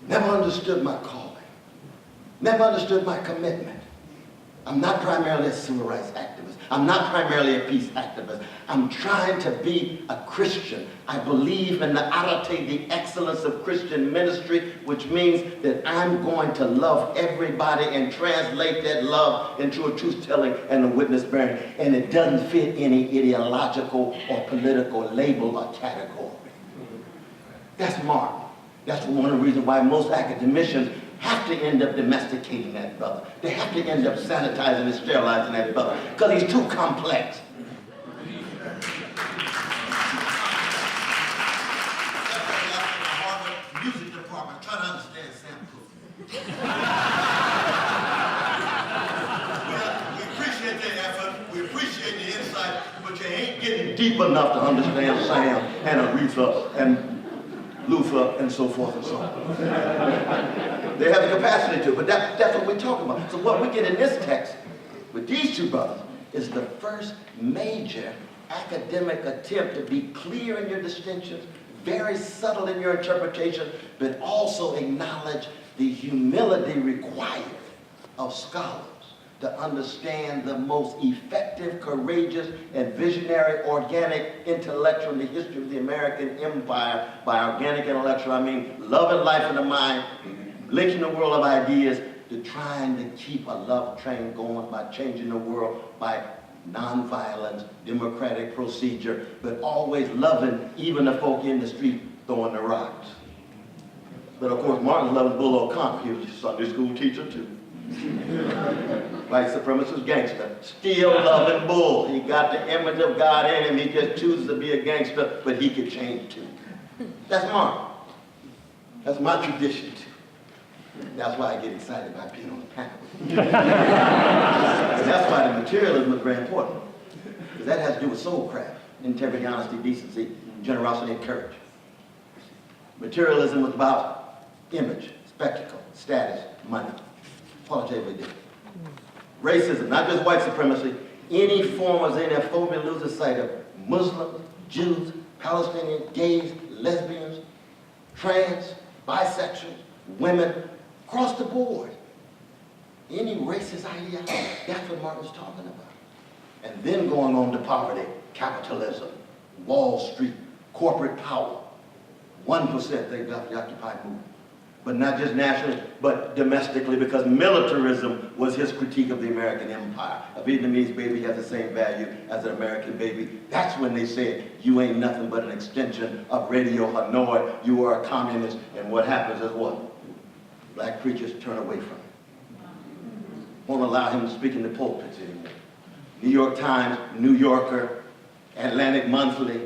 Never understood my calling. Never understood my commitment. I'm not primarily a civil rights activist. I'm not primarily a peace activist. I'm trying to be a Christian. I believe in the arete, the excellence of Christian ministry, which means that I'm going to love everybody and translate that love into a truth-telling and a witness bearing. And it doesn't fit any ideological or political label or category. That's Martin. That's one of the reasons why most academicians have to end up domesticating that brother. They have to end up sanitizing and sterilizing that brother because he's too complex. Harvard Music Department trying to understand soundproofing. We appreciate the effort, we appreciate the insight, but you ain't getting deep enough to understand Sam and Aretha and Luther, and so forth and so on. They have the capacity to, but that's what we're talking about. So what we get in this text with these two brothers is the first major academic attempt to be clear in your distinctions, very subtle in your interpretation, but also acknowledge the humility required of scholars to understand the most effective, courageous, and visionary organic intellectual in the history of the American empire. By organic intellectual, I mean love and life in the mind, linking the world of ideas to trying to keep a love train going by changing the world by nonviolence, democratic procedure, but always loving even the folk in the street throwing the rocks. But of course, Martin loved Bull O'Connor. He was a Sunday school teacher too. White supremacist gangster, still loving Bull. He got the image of God in him. He just chooses to be a gangster, but he could change too. That's Martin. That's my tradition too. That's why I get excited about being on the panel. That's why the materialism is very important. Because that has to do with soulcraft, integrity, honesty, decency, generosity, and courage. Materialism was about image, spectacle, status, money. Qualitatively different. Racism, not just white supremacy, any form of xenophobia loses sight of Muslims, Jews, Palestinians, gays, lesbians, trans, bisexuals, women, across the board. Any racist ideology, that's what Martin's talking about. And then going on to poverty, capitalism, Wall Street, corporate power. 1% they got the Occupy movement. But not just nationally, but domestically, because militarism was his critique of the American empire. A Vietnamese baby has the same value as an American baby. That's when they said, you ain't nothing but an extension of Radio Hanoi. You are a communist, and what happens is what? Black preachers turn away from him. Won't allow him to speak in the pulpits anymore. New York Times, New Yorker, Atlantic Monthly,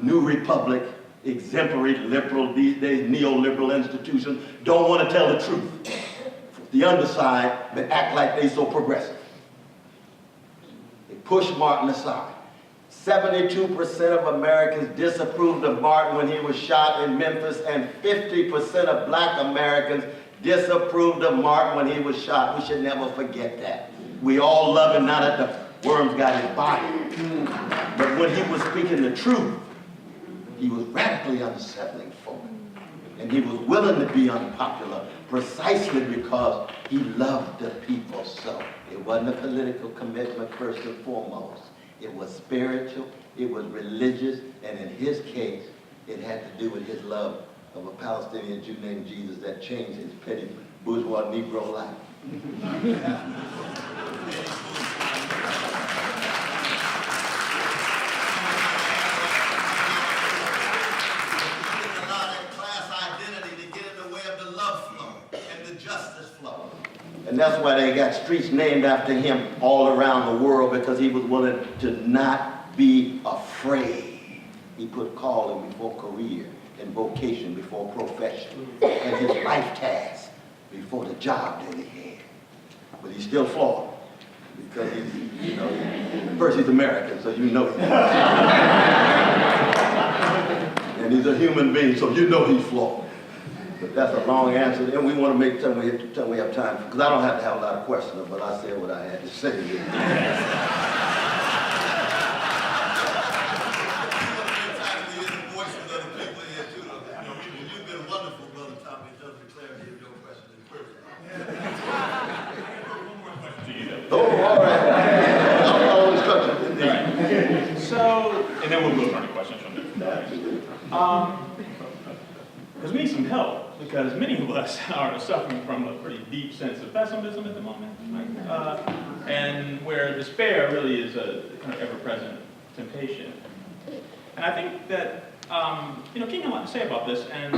New Republic, exemplary liberal, these days neoliberal institutions don't want to tell the truth. The underside, but act like they so progressive. They push Martin aside. 72% of Americans disapproved of Martin when he was shot in Memphis, and 50% of black Americans disapproved of Martin when he was shot. We should never forget that. We all love him now that the worms got his body. But But when he was speaking the truth, he was radically unsettling folk. And he was willing to be unpopular precisely because he loved the people so. It wasn't a political commitment first and foremost. It was spiritual, it was religious, and in his case, it had to do with his love of a Palestinian Jew named Jesus that changed his petty bourgeois Negro life. And that's why they got streets named after him all around the world, because he was willing to not be afraid. He put calling before career and vocation before profession and his life task before the job that he had. But he's still flawed because he's, you know, first he's American, so you know. And he's a human being, so you know he's flawed. But that's a long answer, and we want to make time we have time, because I don't have to have a lot of questions, but I said what I had to say. You've been wonderful, Brother Tommie, in terms of clarity of your question in person. One more question to you. Oh, all right. I'll follow instructions. Right. So, and then we'll go for any questions from there. Because we need some help, because many of us are suffering from a pretty deep sense of pessimism at the moment, right? And where despair really is a kind of ever-present temptation. And I think that, King had a lot to say about this, and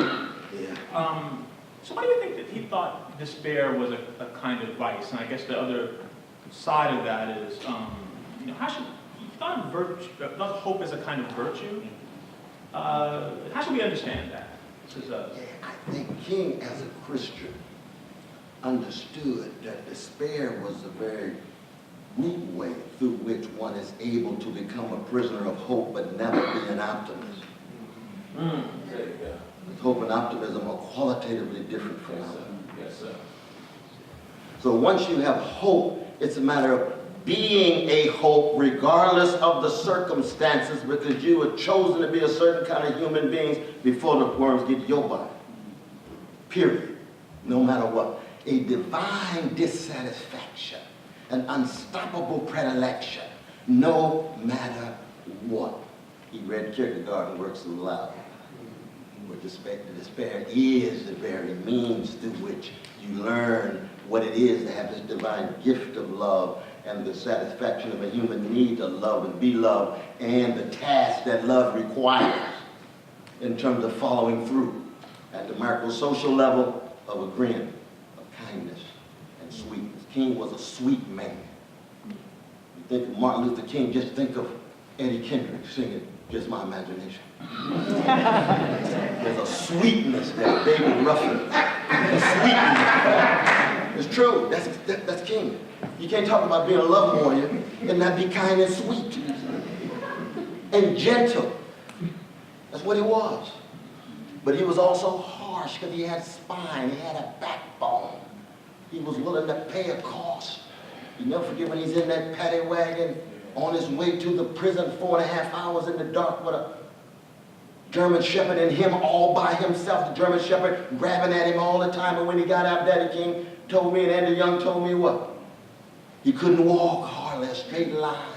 so why do you think that he thought despair was a kind of vice? And I guess the other side of that is, how should, he thought of virtue, thought of hope as a kind of virtue? How should we understand that? I think King, as a Christian, understood that despair was the very root way through which one is able to become a prisoner of hope but never be an optimist. Hope and optimism are qualitatively different phenomena. Yes, sir. So once you have hope, it's a matter of being a hope regardless of the circumstances, because you were chosen to be a certain kind of human beings before the worms get to your body. Period. No matter what. A divine dissatisfaction, an unstoppable predilection, no matter what. He read Kierkegaard and works aloud. Where despair is the very means through which you learn what it is to have this divine gift of love and the satisfaction of a human need to love and be loved, and the task that love requires in terms of following through at the macro-social level of agreeing, of kindness and sweetness. King was a sweet man. You think of Martin Luther King, just think of Eddie Kendrick singing Just My Imagination. There's a sweetness there, David Ruffin. A sweetness. It's true, that's King. You can't talk about being a love warrior and not be kind and sweet and gentle. That's what he was. But he was also harsh because he had spine, he had a backbone. He was willing to pay a cost. You never forget when he's in that paddy wagon on his way to the prison, 4.5 hours in the dark with a German Shepherd and him all by himself, the German Shepherd grabbing at him all the time. And when he got out, Daddy King told me, and Andrew Young told me what? He couldn't walk hardly a straight line.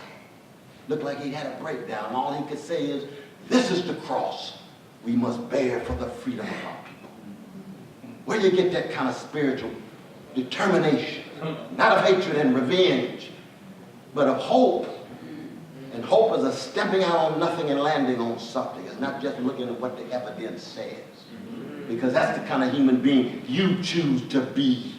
Looked like he had a breakdown. All he could say is, this is the cross we must bear for the freedom of our people. Where do you get that kind of spiritual determination? Not of hatred and revenge, but of hope. And hope is a stepping out on nothing and landing on something. It's not just looking at what the evidence says. Because that's the kind of human being you choose to be.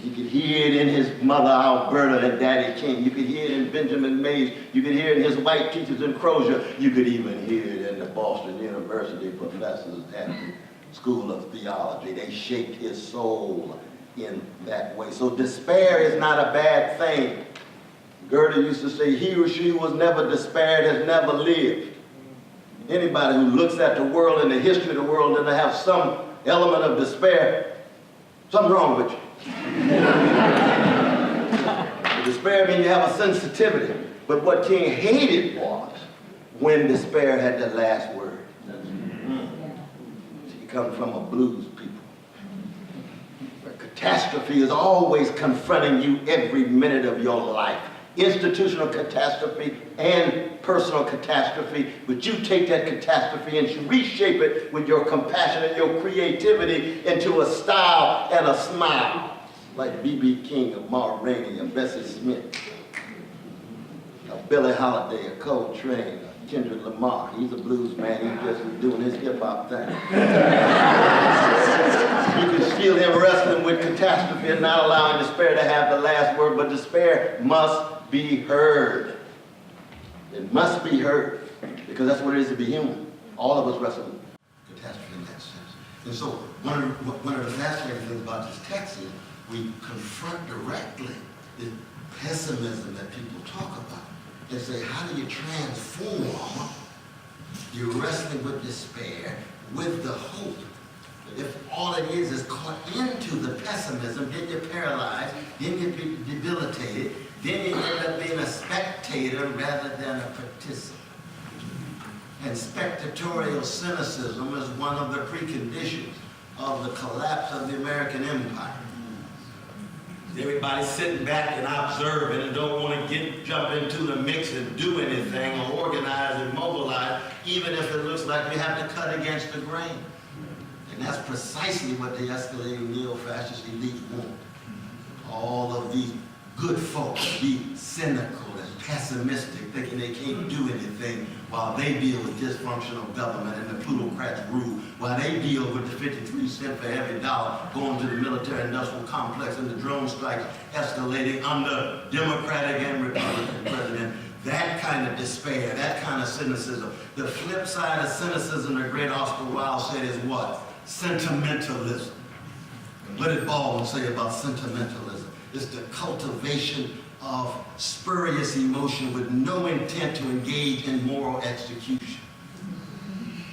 You could hear it in his mother, Alberta, and Daddy King. You could hear it in Benjamin Mays. You could hear it in his white teachers in Crozier. You could even hear it in the Boston University professors at the School of Theology. They shaped his soul in that way. So despair is not a bad thing. Goethe used to say, he or she who was never despaired has never lived. Anybody who looks at the world and the history of the world and to have some element of despair, something's wrong with you. The Despair means you have a sensitivity. But what King hated was when despair had the last word. He comes from a blues people. Where catastrophe is always confronting you every minute of your life. Institutional catastrophe and personal catastrophe, but you take that catastrophe and you reshape it with your compassion and your creativity into a style and a smile, like B.B. King, a Ma Rainey, a Bessie Smith, a Billie Holiday, a Coltrane, a Kendrick Lamar. He's a blues man, he's just doing his hip-hop thing. You can feel him wrestling with catastrophe and not allowing despair to have the last word, but despair must be heard. It must be heard, because that's what it is to be human. All of us wrestle with catastrophe in that sense. And so one of the fascinating things about this text is we confront directly the pessimism that people talk about. They say, how do you transform your wrestling with despair with the hope? But if all it is caught into the pessimism, then you're paralyzed, then you're debilitated, then you end up being a spectator rather than a participant. And spectatorial cynicism is one of the preconditions of the collapse of the American empire. Everybody's sitting back and observing and don't want to jump into the mix and do anything or organize and mobilize, even if it looks like we have to cut against the grain. And that's precisely what the escalating neo-fascist elite want. All of these good folks be cynical and pessimistic, thinking they can't do anything while they deal with dysfunctional government and the plutocrats rule, while they deal with the 53 cents for every dollar going to the military-industrial complex and the drone strikes escalating under Democratic and Republican president. That kind of despair, that kind of cynicism. The flip side of cynicism, the great Oscar Wilde said, is what? Sentimentalism. What did Baldwin say about sentimentalism? It's the cultivation of spurious emotion with no intent to engage in moral execution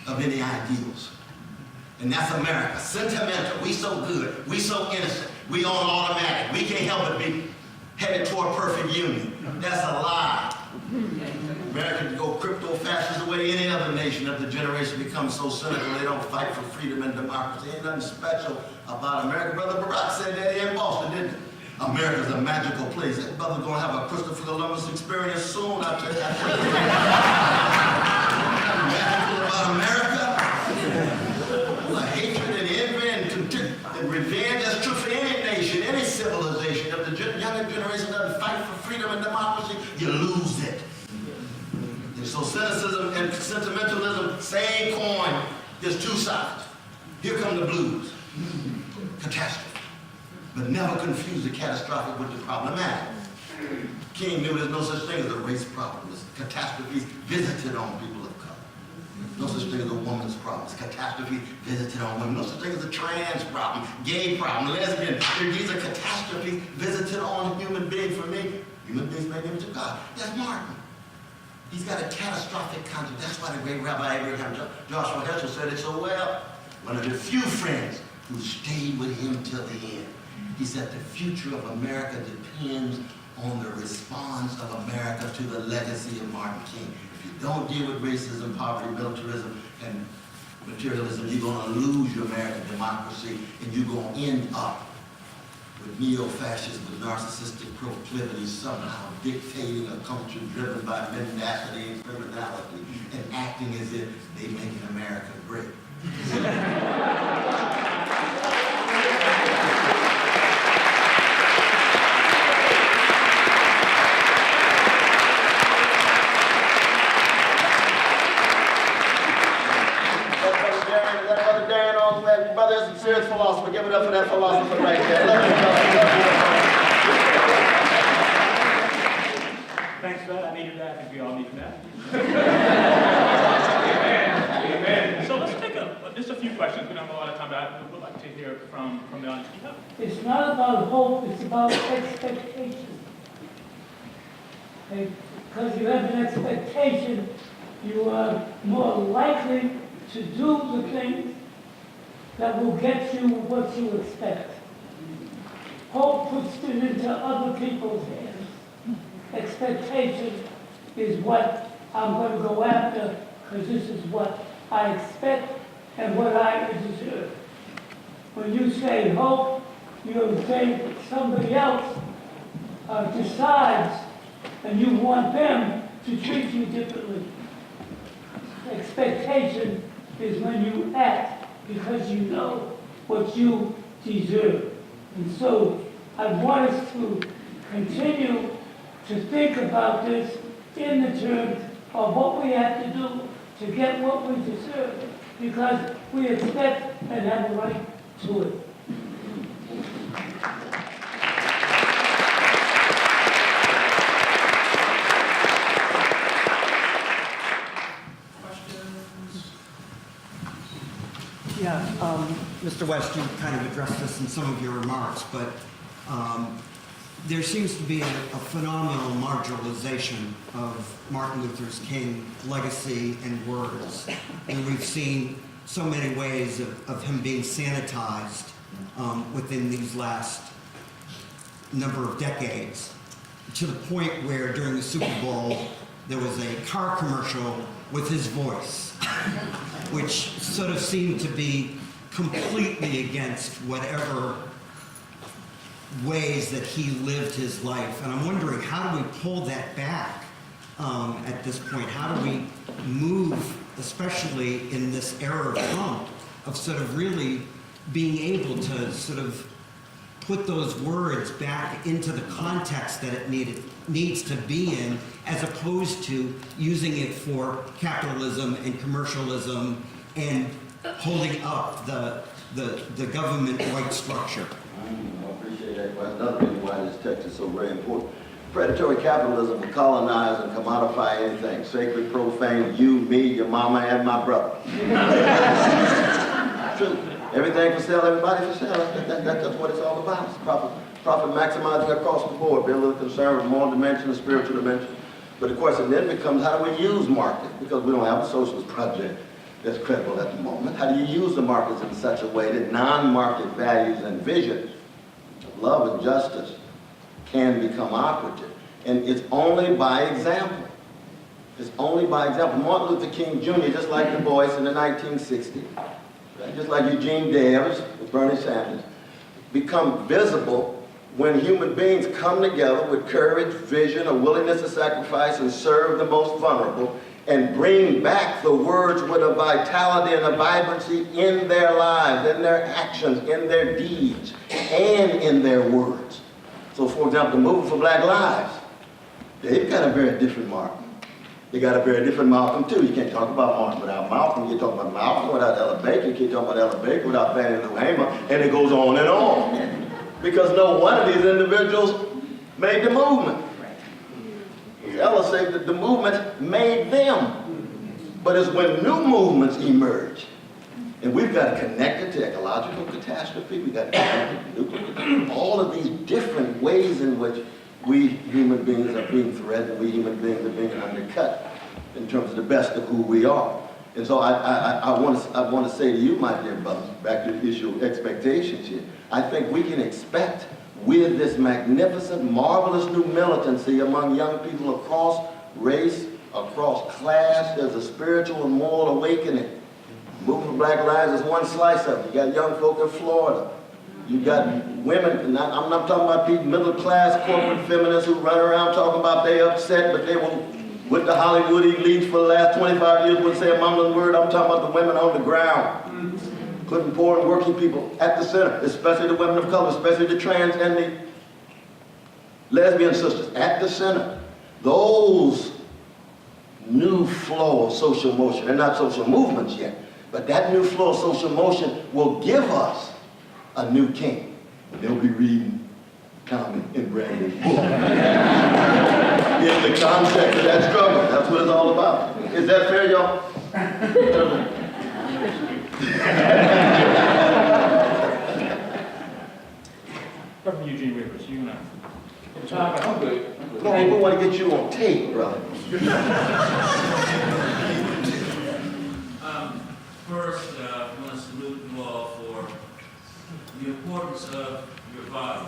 of any ideals. And that's America. Sentimental. We so good. We so innocent. We on automatic. We can't help but be headed toward perfect union. That's a lie. Americans go crypto-fascist the way any other nation of the generation becomes so cynical they don't fight for freedom and democracy. Ain't nothing special about America. Brother Barack said that here in Boston, didn't he? America's a magical place. That brother's gonna have a Christopher Columbus experience soon. I tell you that. Magical about America. The hatred and envy and contempt and revenge. That's true for any nation, any civilization. If the younger generation doesn't fight for freedom and democracy, you lose it. And so cynicism and sentimentalism, same coin. There's two sides. Here come the blues. Catastrophe. But never confuse the catastrophic with the problematic. King knew there's no such thing as a race problem. It's catastrophes visited on people of color. No such thing as a woman's problem. It's catastrophe visited on women. No such thing as a trans problem, gay problem, lesbian. These are catastrophes visited on human beings. For me, human beings made in the image of God. That's Martin. He's got a catastrophic conscience. That's why the great Rabbi Abraham Joshua Heschel said it so well. One of the few friends who stayed with him till the end. He said the future of America depends on the response of America to the legacy of Martin King. If you don't deal with racism, poverty, militarism, and materialism, you're going to lose your American democracy, and you're going to end up with neo-fascists with narcissistic proclivities somehow dictating a culture driven by mendacity and criminality and acting as if they're making America great. Brother is a serious philosopher. Give it up for that philosopher right there. Love you, brother. Thanks for that. I needed that. I think we all needed that. Amen. So let's take just a few questions. We don't have a lot of time, but I would like to hear from the audience. It's not about hope, it's about expectation. Okay? Because you have an expectation, you are more likely to do the things that will get you what you expect. Hope puts it into other people's hands. expectation is what I'm going to go after, because this is what I expect and what I deserve. When you say hope, you say somebody else decides and you want them to treat you differently. Expectation is when you act because you know what you deserve. And so I want us to continue to think about this in the terms of what we have to do to get what we deserve, because we expect and have a right to it. Yeah, Mr. West, you kind of addressed this in some of your remarks, but there seems to be a phenomenal marginalization of Martin Luther King's legacy and words. And we've seen so many ways of him being sanitized within these last number of decades, to the point where during the Super Bowl, there was a car commercial with his voice, which sort of seemed to be completely against whatever ways that he lived his life. And I'm wondering, how do we pull that back at this point? How do we move, especially in this era of Trump, of sort of really being able to sort of put those words back into the context that it needs to be in, as opposed to using it for capitalism and commercialism and holding up the government right structure? I appreciate that. Well, that's another reason why this text is so very important. Predatory capitalism will colonize and commodify anything. Sacred, profane, you, me, your mama, and my brother. True. Everything for sale, everybody for sale. That's what it's all about. It's profit maximizing across the board. Be a little concerned with moral dimension and spiritual dimension. But the question then becomes, how do we use market? Because we don't have a socialist project that's credible at the moment. How do you use the markets in such a way that non-market values and visions, love and justice, can become operative? And it's only by example. It's only by example. Martin Luther King Jr., just like Du Bois in the 1960s, right? Just like Eugene Debs with Bernie Sanders, become visible when human beings come together with courage, vision, a willingness to sacrifice and serve the most vulnerable, and bring back the words with a vitality and a vibrancy in their lives, in their actions, in their deeds, and in their words. So, for example, the movement for Black Lives, they've got a very different Martin. They got a very different Malcolm, too. You can't talk about Martin without Malcolm. You can't talk about Malcolm without Ella Baker. You can't talk about Ella Baker without Fannie Lou Hamer. And it goes on and on. Because no one of these individuals made the movement. Ella said that the movement made them. But it's when new movements emerge. And we've got to connect it to ecological catastrophe. We've got to connect it to nuclear. All of these different ways in which we human beings are being threatened, we human beings are being undercut in terms of the best of who we are. And so I want to say to you, my dear brothers, back to the issue of expectations here, I think we can expect with this magnificent, marvelous new militancy among young people across race, across class, there's a spiritual and moral awakening. Movement for Black Lives is one slice of it. You got young folk in Florida. You got women, and I'm not talking about people, middle-class corporate feminists who run around talking about they upset, but they were with the Hollywood elites for the last 25 years, wouldn't say a mumbling word. I'm talking about the women on the ground, putting poor and working people at the center, especially the women of color, especially the trans and the lesbian sisters at the center. Those new flow of social motion, they're not social movements yet, but that new flow of social motion will give us a new king. They'll be reading Tommie and Brandon's book. In the context of that struggle. That's what it's all about. Is that fair, y'all? Reverend Eugene Rivers, you know. I'm good. No, we want to get you on tape, brother. First, I want to salute you all for the importance of your body.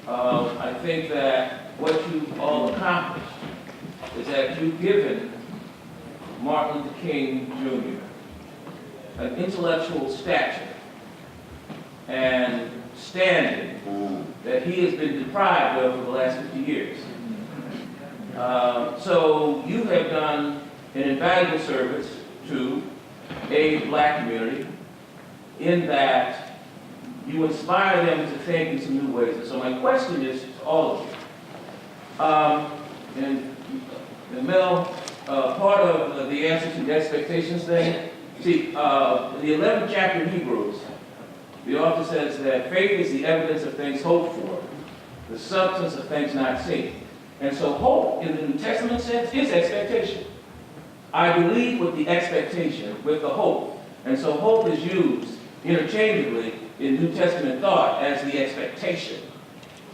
I think that what you've all accomplished is that you've given Martin Luther King Jr. an intellectual stature and standing that he has been deprived of for the last 50 years. So you have done an invaluable service to a black community in that you inspire them to think in some new ways. And so my question is to all of you. And Mel, part of the answer to the expectations thing, see, the 11th chapter in Hebrews, the author says that faith is the evidence of things hoped for, the substance of things not seen. And so hope, in the New Testament sense, is expectation. I believe with the expectation, with the hope. And so hope is used interchangeably in New Testament thought as the expectation.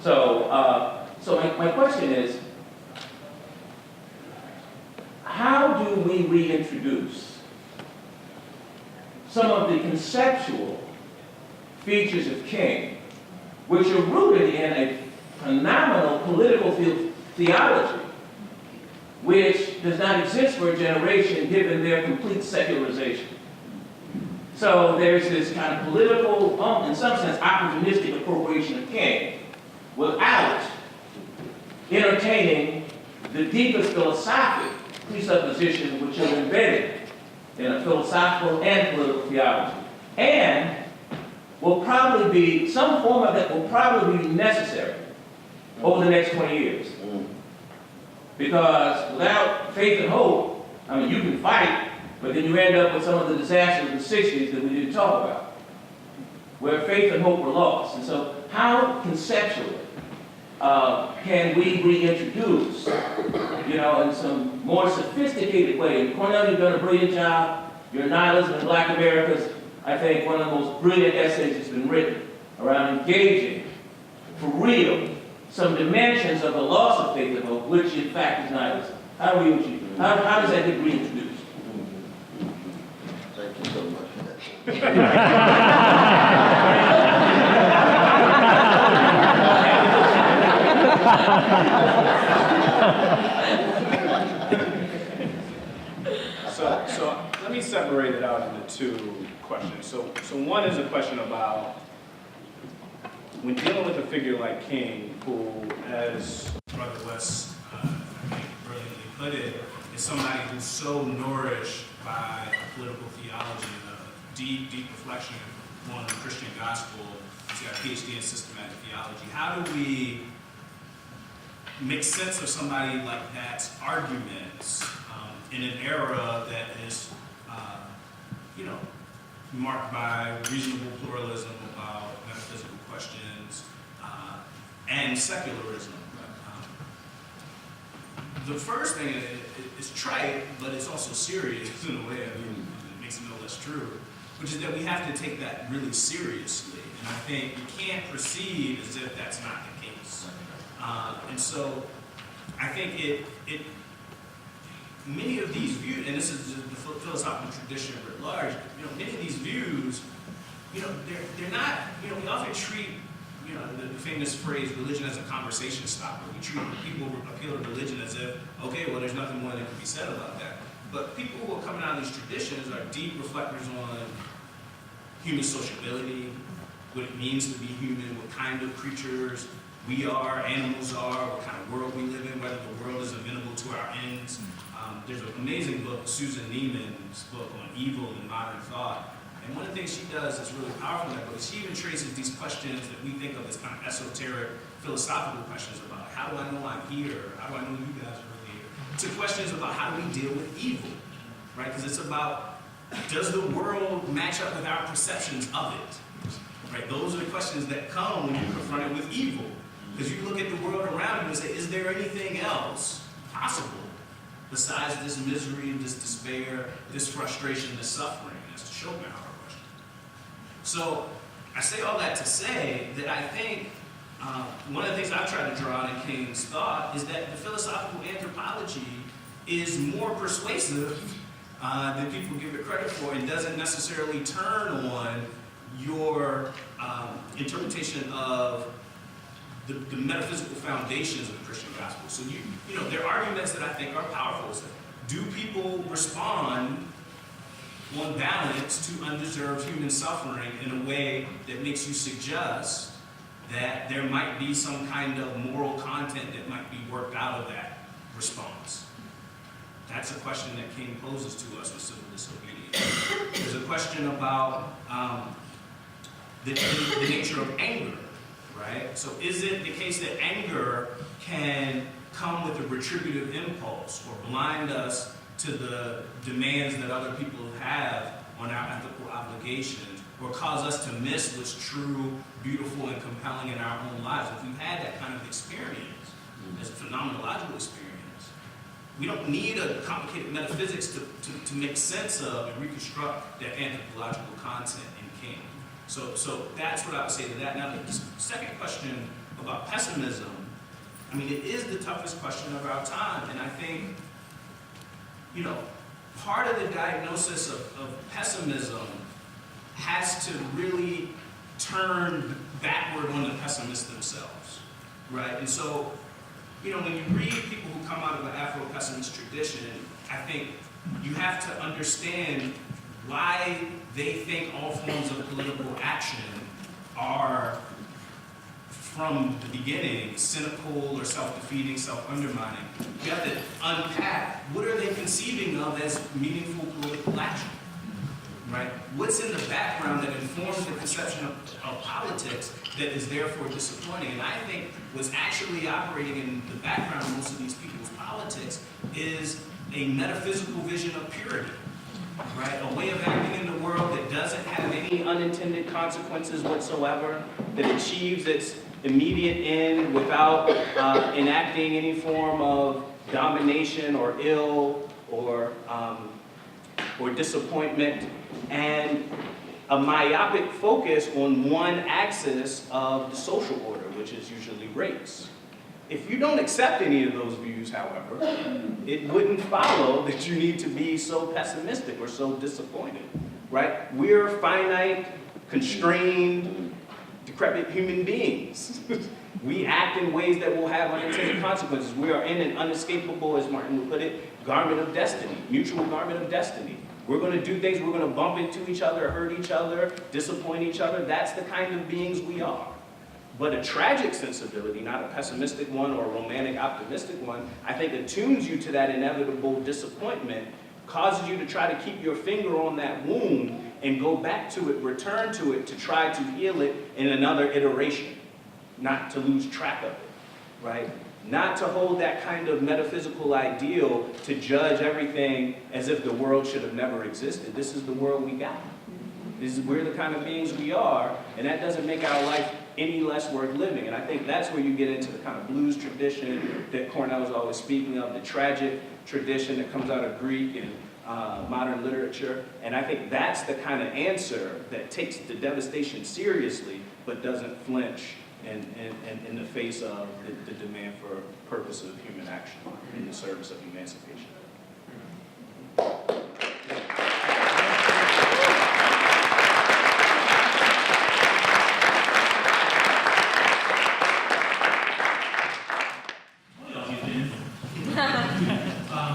So, my question is, how do we reintroduce some of the conceptual features of King, which are rooted in a phenomenal political theology, which does not exist for a generation given their complete secularization? So there's this kind of political, in some sense, opportunistic appropriation of King without entertaining the deepest philosophic presuppositions which are embedded in a philosophical and political theology. And will probably be, some form of that will probably be necessary over the next 20 years. Because without faith and hope, I mean, you can fight, but then you end up with some of the disasters of the 60s that we didn't talk about, where faith and hope were lost. And so how conceptually can we reintroduce, in some more sophisticated way? And Cornel, you've done a brilliant job. Your Nihilism in Black America is, I think, one of the most brilliant essays that's been written around engaging, for real, some dimensions of the loss of faith and hope, which in fact is nihilism. How do we achieve? How does that get reintroduced? Thank you so much for that. So let me separate it out into two questions. So one is a question about when dealing with a figure like King, who, as Brother West brilliantly put it, is somebody who's so nourished by a political theology, a deep, deep reflection on the Christian gospel. He's got a PhD in systematic theology. How do we make sense of somebody like that's arguments in an era that is, marked by reasonable pluralism about metaphysical questions and secularism? The first thing is trite, but it's also serious in a way. I mean, it makes it no less true, which is that we have to take that really seriously. And I think we can't proceed as if that's not the case. And so I think many of these views, and this is the philosophical tradition writ large, many of these views, they're not, we often treat, the famous phrase, religion as a conversation stopper. We treat people who appeal to religion as if, okay, well, there's nothing more that can be said about that. But people who are coming out of these traditions are deep reflectors on human sociability, what it means to be human, what kind of creatures we are, animals are, what kind of world we live in, whether the world is amenable to our ends. There's an amazing book, Susan Neiman's book on evil and modern thought. And one of the things she does that's really powerful in that book is she even traces these questions that we think of as kind of esoteric, philosophical questions about how do I know I'm here? How do I know you guys are really here? To questions about how do we deal with evil, right? Because it's about, does the world match up with our perceptions of it? Right? Those are the questions that come when you're confronted with evil. Because you look at the world around you and say, is there anything else possible besides this misery, this despair, this frustration, this suffering? That's the Schopenhauer question. So I say all that to say that I think one of the things I've tried to draw out in King's thought is that the philosophical anthropology is more persuasive than people give it credit for, and doesn't necessarily turn on your interpretation of the metaphysical foundations of the Christian gospel. So you know, there are arguments that I think are powerful. So do people respond on balance to undeserved human suffering in a way that makes you suggest that there might be some kind of moral content that might be worked out of that response? That's a question that King poses to us with civil disobedience. There's a question about the nature of anger, right? So is it the case that anger can come with a retributive impulse or blind us to the demands that other people have on our ethical obligations, or cause us to miss what's true, beautiful, and compelling in our own lives? If we've had that kind of experience, as a phenomenological experience, we don't need a complicated metaphysics to make sense of and reconstruct that anthropological content in King. So that's what I would say to that. Now, the second question about pessimism, I mean, it is the toughest question of our time, and I think, you know, part of the diagnosis of pessimism has to really turn backward on the pessimists themselves, right? And so, you know, when you read people who come out of an Afro-pessimist tradition, I think you have to understand why they think all forms of political action are, from the beginning, cynical or self-defeating, self-undermining. You have to unpack, what are they conceiving of as meaningful political action, right? What's in the background that informs the conception of politics that is therefore disappointing? And I think what's actually operating in the background of most of these people's politics is a metaphysical vision of purity, right? A way of acting in the world that doesn't have any unintended consequences whatsoever, that achieves its immediate end without enacting any form of domination or ill or disappointment, and a myopic focus on one axis of the social order, which is usually race. If you don't accept any of those views, however, it wouldn't follow that you need to be so pessimistic or so disappointed, right? We're finite, constrained, decrepit human beings. We act in ways that will have unintended consequences. We are in an unescapable, as Martin would put it, garment of destiny, mutual garment of destiny. We're going to do things, we're going to bump into each other, hurt each other, disappoint each other. That's the kind of beings we are. But a tragic sensibility, not a pessimistic one or a romantic, optimistic one, I think attunes you to that inevitable disappointment, causes you to try to keep your finger on that wound and go back to it, return to it, to try to heal it in another iteration, not to lose track of it, right? Not to hold that kind of metaphysical ideal to judge everything as if the world should have never existed. This is the world we got. We're the kind of beings we are, and that doesn't make our life any less worth living. And I think that's where you get into the kind of blues tradition that Cornel is always speaking of, the tragic tradition that comes out of Greek and modern literature. And I think that's the kind of answer that takes the devastation seriously, but doesn't flinch in the face of the demand for purposive human action in the service of emancipation.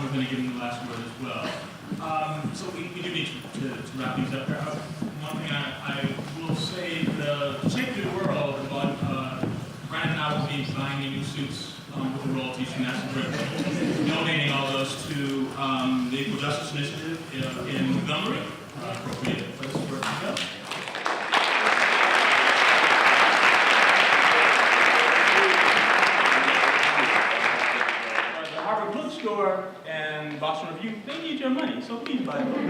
We're going to give him the last word as well. So we do need to wrap these up here. One thing I will say, the Shape of the World, Brandon and I will be buying new suits with the royalties from National Grid, donating all those to the Equal Justice Initiative in Montgomery, appropriate place for it to go. And Boston Review, they need your money, so please buy books. So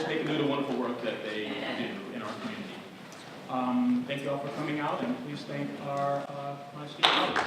they can do the wonderful work that they do in our community. Thank you all for coming out, and please thank our esteemed audience.